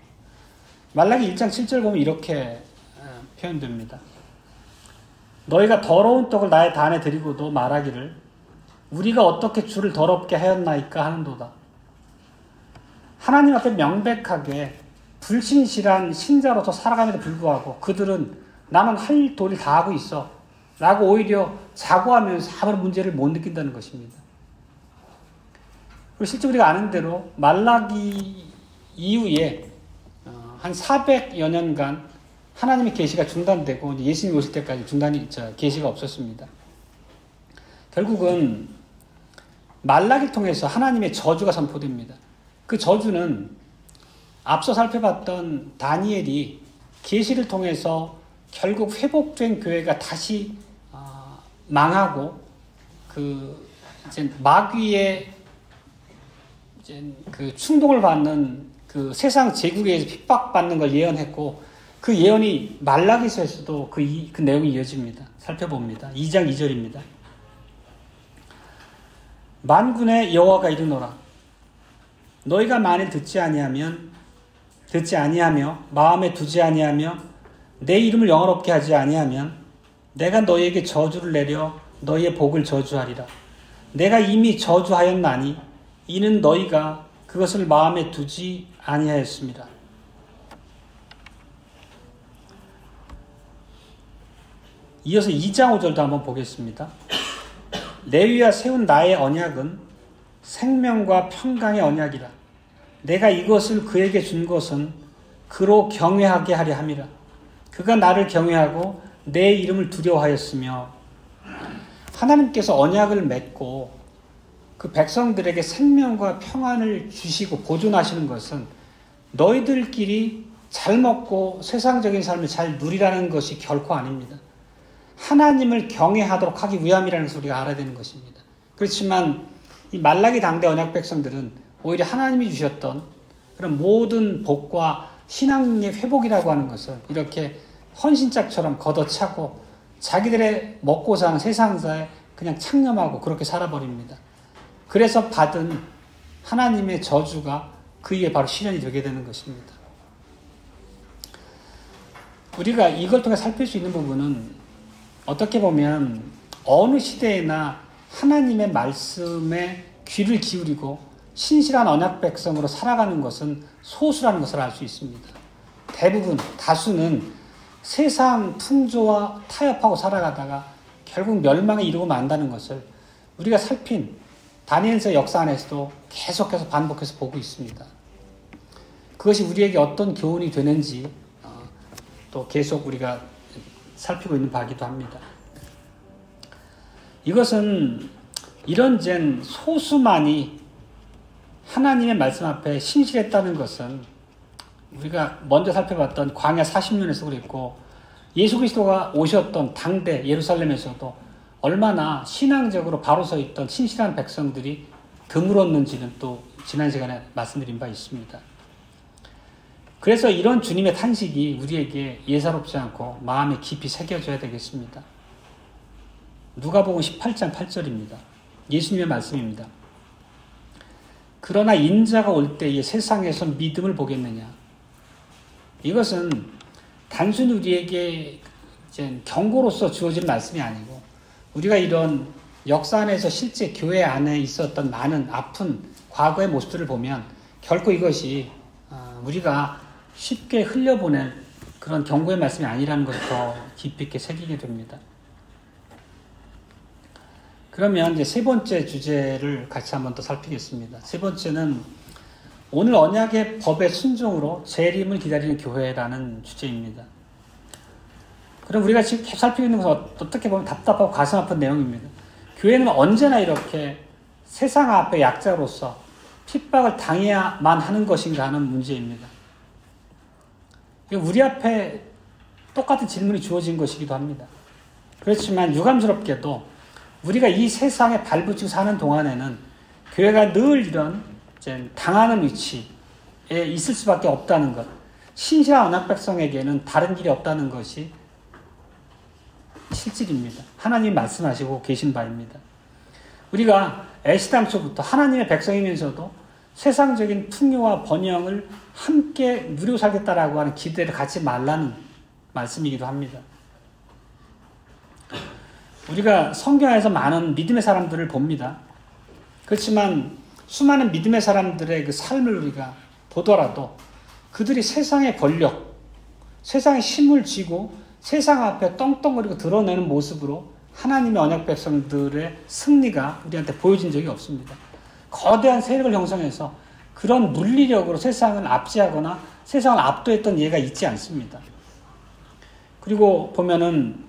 말라기 1장 7절 보면 이렇게 표현됩니다. 너희가 더러운 떡을 나의 단에 드리고도 말하기를 우리가 어떻게 주를 더럽게 하였나이까 하는도다. 하나님 앞에 명백하게 불신실한 신자로서 살아감에도 불구하고 그들은 나는 할 도리를 다 하고 있어 라고 오히려 자고하면서 아무런 문제를 못 느낀다는 것입니다. 그리고 실제 우리가 아는 대로 말라기 이후에 한 400여 년간 하나님의 계시가 중단되고 예수님 오실 때까지 계시가 없었습니다. 결국은 말라기를 통해서 하나님의 저주가 선포됩니다. 그 저주는 앞서 살펴봤던 다니엘이 계시를 통해서 결국 회복된 교회가 다시 망하고 그 이제 마귀의 이제 그 충동을 받는 그 세상 제국에 의해서 핍박받는 걸 예언했고, 그 예언이 말라기서에서도 그 내용이 이어집니다. 살펴봅니다. 2장 2절입니다. 만군의 여호와가 이르노라. 너희가 만일 듣지 아니하며 마음에 두지 아니하며 내 이름을 영화롭게 하지 아니하면 내가 너희에게 저주를 내려 너희의 복을 저주하리라. 내가 이미 저주하였나니 이는 너희가 그것을 마음에 두지 아니하였습니다. 이어서 2장 5절도 한번 보겠습니다. 레위와 세운 나의 언약은 생명과 평강의 언약이라. 내가 이것을 그에게 준 것은 그로 경외하게 하려 함이라. 그가 나를 경외하고 내 이름을 두려워하였으며. 하나님께서 언약을 맺고 그 백성들에게 생명과 평안을 주시고 보존하시는 것은 너희들끼리 잘 먹고 세상적인 삶을 잘 누리라는 것이 결코 아닙니다. 하나님을 경외하도록 하기 위함이라는 것을 우리가 알아야 되는 것입니다. 그렇지만 이 말라기 당대 언약 백성들은 오히려 하나님이 주셨던 그런 모든 복과 신앙의 회복이라고 하는 것을 이렇게 헌신짝처럼 걷어차고 자기들의 먹고 사는 세상사에 그냥 창념하고 그렇게 살아버립니다. 그래서 받은 하나님의 저주가 그 위에 바로 실현이 되게 되는 것입니다. 우리가 이걸 통해 살필 수 있는 부분은 어떻게 보면 어느 시대에나 하나님의 말씀에 귀를 기울이고 신실한 언약 백성으로 살아가는 것은 소수라는 것을 알 수 있습니다. 대부분, 다수는 세상 풍조와 타협하고 살아가다가 결국 멸망에 이르고 만다는 것을 우리가 살핀 다니엘서의 역사 안에서도 계속해서 반복해서 보고 있습니다. 그것이 우리에게 어떤 교훈이 되는지 또 계속 우리가 살피고 있는 바기도 합니다. 이것은 이런젠 소수만이 하나님의 말씀 앞에 신실했다는 것은 우리가 먼저 살펴봤던 광야 40년에서 그랬고 예수 그리스도가 오셨던 당대 예루살렘에서도 얼마나 신앙적으로 바로 서 있던 신실한 백성들이 드물었는지는 또 지난 시간에 말씀드린 바 있습니다. 그래서 이런 주님의 탄식이 우리에게 예사롭지 않고 마음에 깊이 새겨져야 되겠습니다. 누가복음 18장 8절입니다. 예수님의 말씀입니다. 그러나 인자가 올 때에 세상에서 믿음을 보겠느냐. 이것은 단순히 우리에게 이제 경고로서 주어진 말씀이 아니고 우리가 이런 역사 안에서 실제 교회 안에 있었던 많은 아픈 과거의 모습들을 보면 결코 이것이 우리가 쉽게 흘려보낼 그런 경고의 말씀이 아니라는 것을 더 깊이 있게 새기게 됩니다. 그러면 이제 세 번째 주제를 같이 한번 더 살피겠습니다. 세 번째는 오늘 언약의 법의 순종으로 재림을 기다리는 교회라는 주제입니다. 그럼 우리가 지금 계속 살피고 있는 것은 어떻게 보면 답답하고 가슴 아픈 내용입니다. 교회는 언제나 이렇게 세상 앞에 약자로서 핍박을 당해야만 하는 것인가 하는 문제입니다. 우리 앞에 똑같은 질문이 주어진 것이기도 합니다. 그렇지만 유감스럽게도 우리가 이 세상에 발붙이고 사는 동안에는 교회가 늘 이런 당하는 위치에 있을 수밖에 없다는 것, 신실한 언약 백성에게는 다른 길이 없다는 것이 실질입니다. 하나님이 말씀하시고 계신 바입니다. 우리가 애시당초부터 하나님의 백성이면서도 세상적인 풍요와 번영을 함께 누리고 살겠다라고 하는 기대를 갖지 말라는 말씀이기도 합니다. 우리가 성경에서 많은 믿음의 사람들을 봅니다. 그렇지만 수많은 믿음의 사람들의 그 삶을 우리가 보더라도 그들이 세상의 권력, 세상의 힘을 쥐고 세상 앞에 떵떵거리고 드러내는 모습으로 하나님의 언약 백성들의 승리가 우리한테 보여진 적이 없습니다. 거대한 세력을 형성해서 그런 물리력으로 세상을 압제하거나 세상을 압도했던 예가 있지 않습니다. 그리고 보면은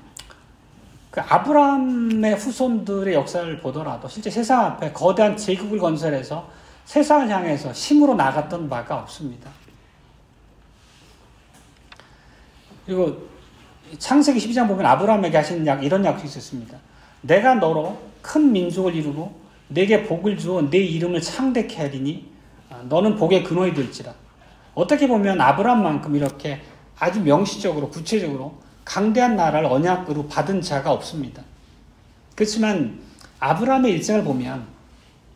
그 아브라함의 후손들의 역사를 보더라도 실제 세상 앞에 거대한 제국을 건설해서 세상을 향해서 힘으로 나갔던 바가 없습니다. 그리고 창세기 12장 보면 아브라함에게 하신 이런 약속이 있었습니다. 내가 너로 큰 민족을 이루고 내게 복을 주어 내 이름을 창대케 하리니 너는 복의 근원이 될지라. 어떻게 보면 아브라함만큼 이렇게 아주 명시적으로 구체적으로 강대한 나라를 언약으로 받은 자가 없습니다. 그렇지만 아브라함의 일생을 보면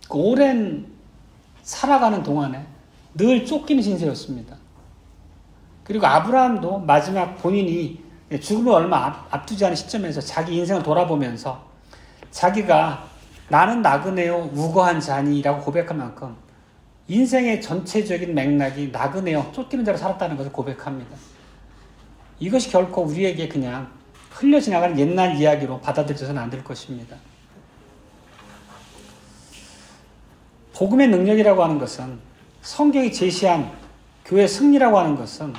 그 오랜 살아가는 동안에 늘 쫓기는 신세였습니다. 그리고 아브라함도 마지막 본인이 죽음을 얼마 앞두지 않은 시점에서 자기 인생을 돌아보면서 자기가 나는 나그네요 우거한 자니라고 고백한 만큼 인생의 전체적인 맥락이 나그네요 쫓기는 자로 살았다는 것을 고백합니다. 이것이 결코 우리에게 그냥 흘려 지나가는 옛날 이야기로 받아들여서는 안 될 것입니다. 복음의 능력이라고 하는 것은 성경이 제시한 교회의 승리라고 하는 것은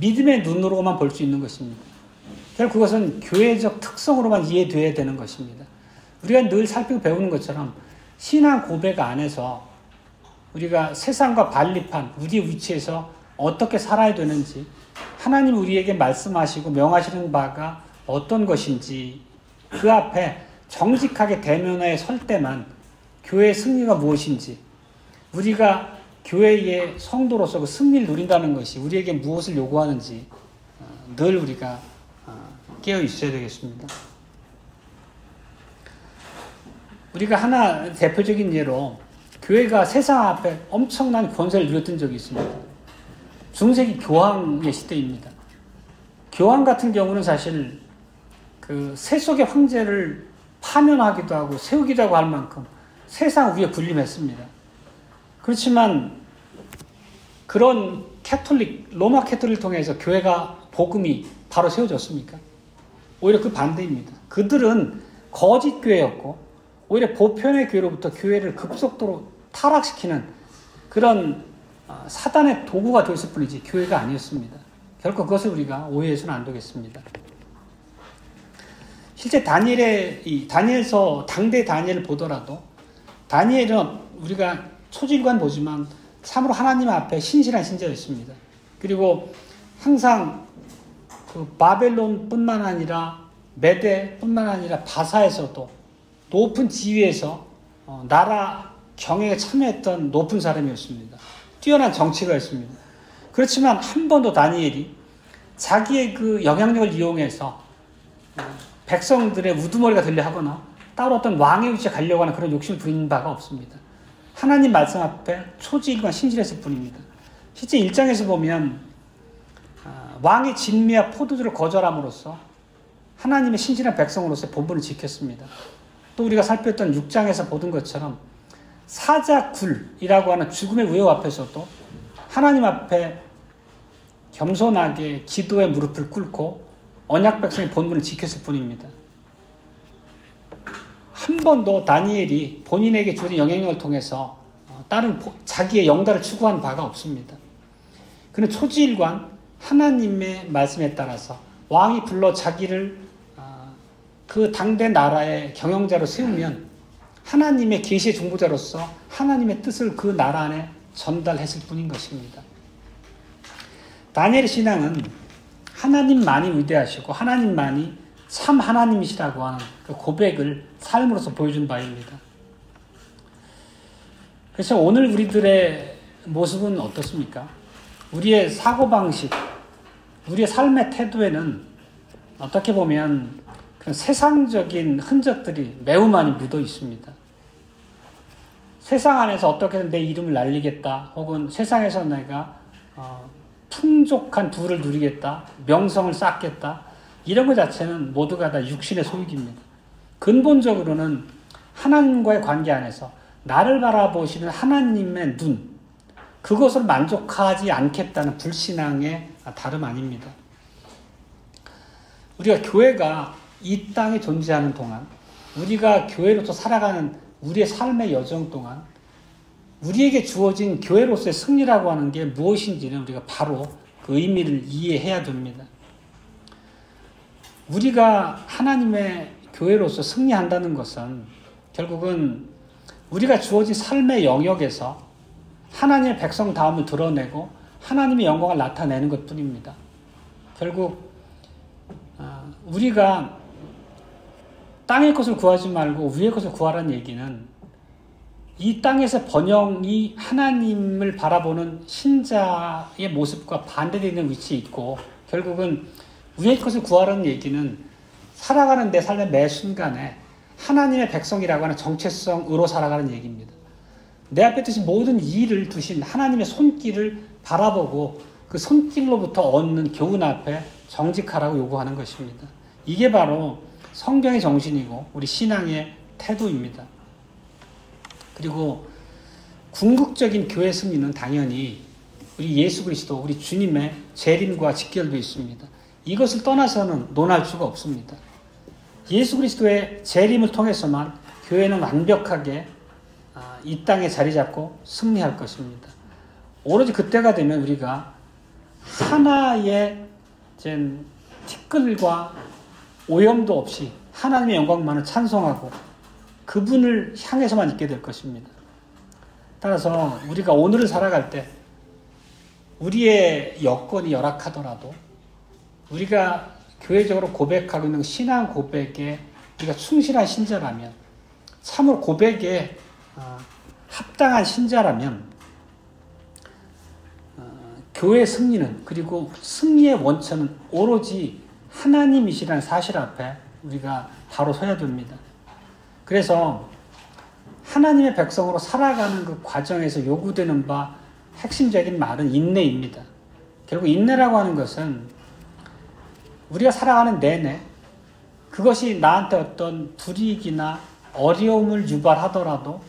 믿음의 눈으로만 볼 수 있는 것입니다. 결국 그것은 교회적 특성으로만 이해되어야 되는 것입니다. 우리가 늘 살피고 배우는 것처럼 신앙 고백 안에서 우리가 세상과 반립한 우리의 위치에서 어떻게 살아야 되는지 하나님 우리에게 말씀하시고 명하시는 바가 어떤 것인지 그 앞에 정직하게 대면하여 설 때만 교회의 승리가 무엇인지 우리가 교회의 성도로서 그 승리를 누린다는 것이 우리에게 무엇을 요구하는지 늘 우리가 깨어 있어야 되겠습니다. 우리가 하나 대표적인 예로 교회가 세상 앞에 엄청난 권세를 누렸던 적이 있습니다. 중세기 교황의 시대입니다. 교황 같은 경우는 사실 그 세속의 황제를 파면하기도 하고 세우기도 하고 할 만큼 세상 위에 군림했습니다. 그렇지만 그런 로마 캐톨릭을 통해서 교회가 복음이 바로 세워졌습니까? 오히려 그 반대입니다. 그들은 거짓 교회였고 오히려 보편의 교회로부터 교회를 급속도로 타락시키는 그런 사단의 도구가 되었을 뿐이지 교회가 아니었습니다. 결코 그것을 우리가 오해해서는 안 되겠습니다. 실제 다니엘서 당대 다니엘을 보더라도 다니엘은 우리가 초질관 보지만 참으로 하나님 앞에 신실한 신자였습니다. 그리고 항상 그 바벨론뿐만 아니라 메대뿐만 아니라 바사에서도 높은 지위에서 나라 경영에 참여했던 높은 사람이었습니다. 뛰어난 정치가였습니다. 그렇지만 한 번도 다니엘이 자기의 그 영향력을 이용해서 백성들의 우두머리가 되려 하거나 따로 어떤 왕의 위치에 가려고 하는 그런 욕심을 부린 바가 없습니다. 하나님 말씀 앞에 초지일관 신실했을 뿐입니다. 실제 1장에서 보면 왕의 진미와 포도주를 거절함으로써 하나님의 신실한 백성으로서의 본분을 지켰습니다. 또 우리가 살폈던 6장에서 보던 것처럼 사자굴이라고 하는 죽음의 위협 앞에서도 하나님 앞에 겸손하게 기도의 무릎을 꿇고 언약 백성의 본분을 지켰을 뿐입니다. 한 번도 다니엘이 본인에게 주어진 영향력을 통해서 다른 자기의 영달을 추구한 바가 없습니다. 그는 초지일관 하나님의 말씀에 따라서 왕이 불러 자기를 그 당대 나라의 경영자로 세우면 하나님의 계시의 중보자로서 하나님의 뜻을 그 나라 안에 전달했을 뿐인 것입니다. 다니엘의 신앙은 하나님만이 위대하시고 하나님만이 참 하나님이시라고 하는 그 고백을 삶으로서 보여준 바입니다. 그래서 오늘 우리들의 모습은 어떻습니까? 우리의 사고방식, 우리의 삶의 태도에는 어떻게 보면 그런 세상적인 흔적들이 매우 많이 묻어 있습니다. 세상 안에서 어떻게든 내 이름을 날리겠다, 혹은 세상에서 내가 풍족한 부를 누리겠다, 명성을 쌓겠다, 이런 것 자체는 모두가 다 육신의 소유입니다. 근본적으로는 하나님과의 관계 안에서 나를 바라보시는 하나님의 눈, 그것을 만족하지 않겠다는 불신앙의 다름 아닙니다. 우리가 교회가 이 땅에 존재하는 동안, 우리가 교회로서 살아가는 우리의 삶의 여정 동안 우리에게 주어진 교회로서의 승리라고 하는 게 무엇인지는 우리가 바로 그 의미를 이해해야 됩니다. 우리가 하나님의 교회로서 승리한다는 것은 결국은 우리가 주어진 삶의 영역에서 하나님의 백성다움을 드러내고 하나님의 영광을 나타내는 것뿐입니다. 결국 우리가 땅의 것을 구하지 말고 위의 것을 구하라는 얘기는 이 땅에서 번영이 하나님을 바라보는 신자의 모습과 반대되는 위치에 있고, 결국은 위의 것을 구하라는 얘기는 살아가는 내 삶의 매 순간에 하나님의 백성이라고 하는 정체성으로 살아가는 얘기입니다. 내 앞에 두신 모든 일을 두신 하나님의 손길을 바라보고 그 손길로부터 얻는 교훈 앞에 정직하라고 요구하는 것입니다. 이게 바로 성경의 정신이고 우리 신앙의 태도입니다. 그리고 궁극적인 교회 승리는 당연히 우리 예수 그리스도, 우리 주님의 재림과 직결되어 있습니다. 이것을 떠나서는 논할 수가 없습니다. 예수 그리스도의 재림을 통해서만 교회는 완벽하게 이 땅에 자리 잡고 승리할 것입니다. 오로지 그때가 되면 우리가 하나의 티끌과 오염도 없이 하나님의 영광만을 찬송하고 그분을 향해서만 있게 될 것입니다. 따라서 우리가 오늘을 살아갈 때 우리의 여건이 열악하더라도 우리가 교회적으로 고백하고 있는 신앙 고백에 우리가 충실한 신자라면, 참으로 고백에 합당한 신자라면 교회의 승리는, 그리고 승리의 원천은 오로지 하나님이시라는 사실 앞에 우리가 바로 서야 됩니다. 그래서 하나님의 백성으로 살아가는 그 과정에서 요구되는 바 핵심적인 말은 인내입니다. 결국 인내라고 하는 것은 우리가 살아가는 내내 그것이 나한테 어떤 불이익이나 어려움을 유발하더라도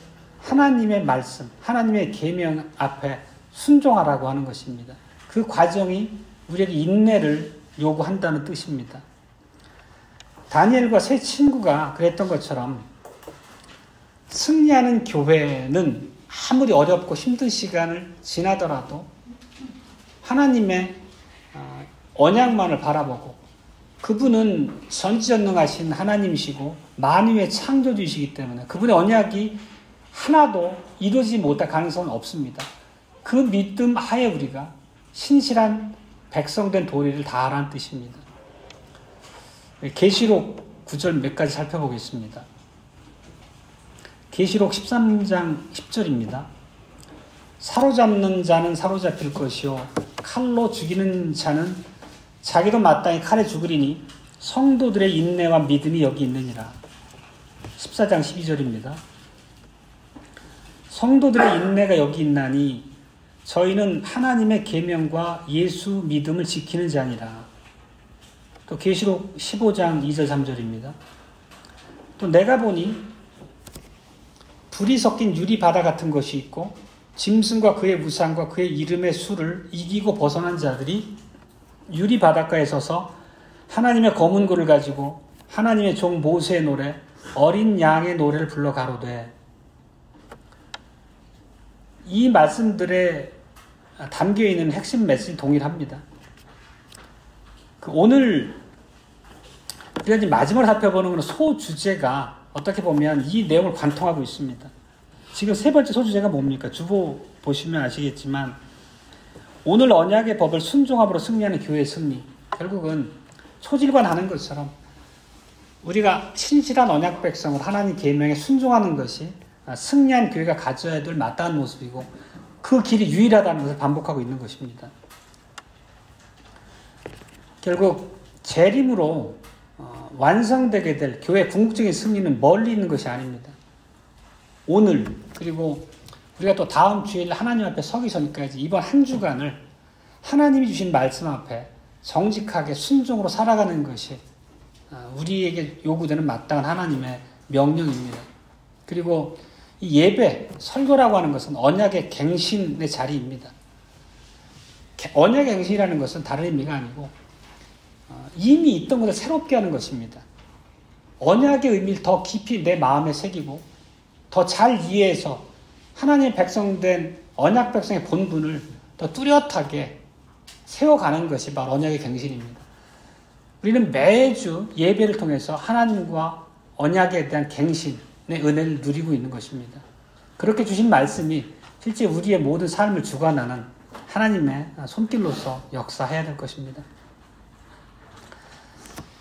하나님의 말씀, 하나님의 계명 앞에 순종하라고 하는 것입니다. 그 과정이 우리에게 인내를 요구한다는 뜻입니다. 다니엘과 세 친구가 그랬던 것처럼 승리하는 교회는 아무리 어렵고 힘든 시간을 지나더라도 하나님의 언약만을 바라보고 그분은 전지전능하신 하나님이시고 만유의 창조주이시기 때문에 그분의 언약이 하나도 이루어지지 못할 가능성은 없습니다. 그 믿음 하에 우리가 신실한 백성된 도리를 다하라는 뜻입니다. 계시록 9절 몇 가지 살펴보겠습니다. 계시록 13장 10절입니다. 사로잡는 자는 사로잡힐 것이요 칼로 죽이는 자는 자기도 마땅히 칼에 죽으리니 성도들의 인내와 믿음이 여기 있느니라. 14장 12절입니다. 성도들의 인내가 여기 있나니 저희는 하나님의 계명과 예수 믿음을 지키는 자니라. 또 계시록 15장 2절 3절입니다. 또 내가 보니 불이 섞인 유리 바다 같은 것이 있고 짐승과 그의 우상과 그의 이름의 수를 이기고 벗어난 자들이 유리 바닷가에 서서 하나님의 검은 고를 가지고 하나님의 종 모세의 노래 어린 양의 노래를 불러 가로되. 이 말씀들에 담겨있는 핵심 메시지 동일합니다. 오늘 우리가 이제 마지막으로 살펴보는 것은 소주제가 어떻게 보면 이 내용을 관통하고 있습니다. 지금 세 번째 소주제가 뭡니까? 주보 보시면 아시겠지만 오늘 언약의 법을 순종함으로 승리하는 교회의 승리. 결국은 초질관하는 것처럼 우리가 신실한 언약 백성으로 하나님 계명에 순종하는 것이 승리한 교회가 가져야 될 마땅한 모습이고 그 길이 유일하다는 것을 반복하고 있는 것입니다. 결국 재림으로 완성되게 될 교회의 궁극적인 승리는 멀리 있는 것이 아닙니다. 오늘 그리고 우리가 또 다음 주일 하나님 앞에 서기 전까지 이번 한 주간을 하나님이 주신 말씀 앞에 정직하게 순종으로 살아가는 것이 우리에게 요구되는 마땅한 하나님의 명령입니다. 그리고 이 예배, 설교라고 하는 것은 언약의 갱신의 자리입니다. 언약의 갱신이라는 것은 다른 의미가 아니고 이미 있던 것을 새롭게 하는 것입니다. 언약의 의미를 더 깊이 내 마음에 새기고 더 잘 이해해서 하나님의 백성된 언약 백성의 본분을 더 뚜렷하게 세워가는 것이 바로 언약의 갱신입니다. 우리는 매주 예배를 통해서 하나님과 언약에 대한 갱신의 은혜를 누리고 있는 것입니다. 그렇게 주신 말씀이 실제 우리의 모든 삶을 주관하는 하나님의 손길로서 역사해야 될 것입니다.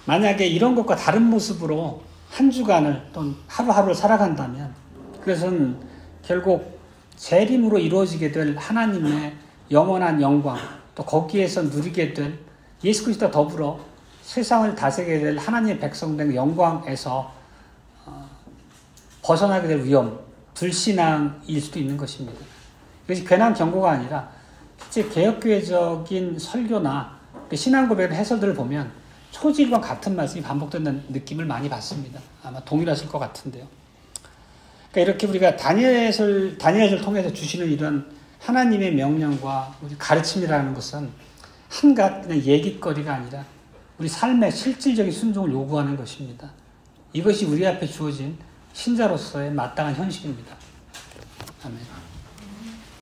만약에 이런 것과 다른 모습으로 한 주간을 또는 하루하루를 살아간다면 그것은 결국 재림으로 이루어지게 될 하나님의 영원한 영광 또 거기에서 누리게 될 예수 그리스도와 더불어 세상을 다스리게 될 하나님의 백성된 영광에서 벗어나게 될 위험, 불신앙일 수도 있는 것입니다. 이것이 괜한 경고가 아니라 실제 개혁교회적인 설교나 신앙 고백의 해설들을 보면 초지일과 같은 말씀이 반복된다는 느낌을 많이 받습니다. 아마 동일하실 것 같은데요. 그러니까 이렇게 우리가 다니엘을 통해서 주시는 이런 하나님의 명령과 우리 가르침이라는 것은 한갓 그냥 얘기거리가 아니라 우리 삶의 실질적인 순종을 요구하는 것입니다. 이것이 우리 앞에 주어진 신자로서의 마땅한 현실입니다. 아멘.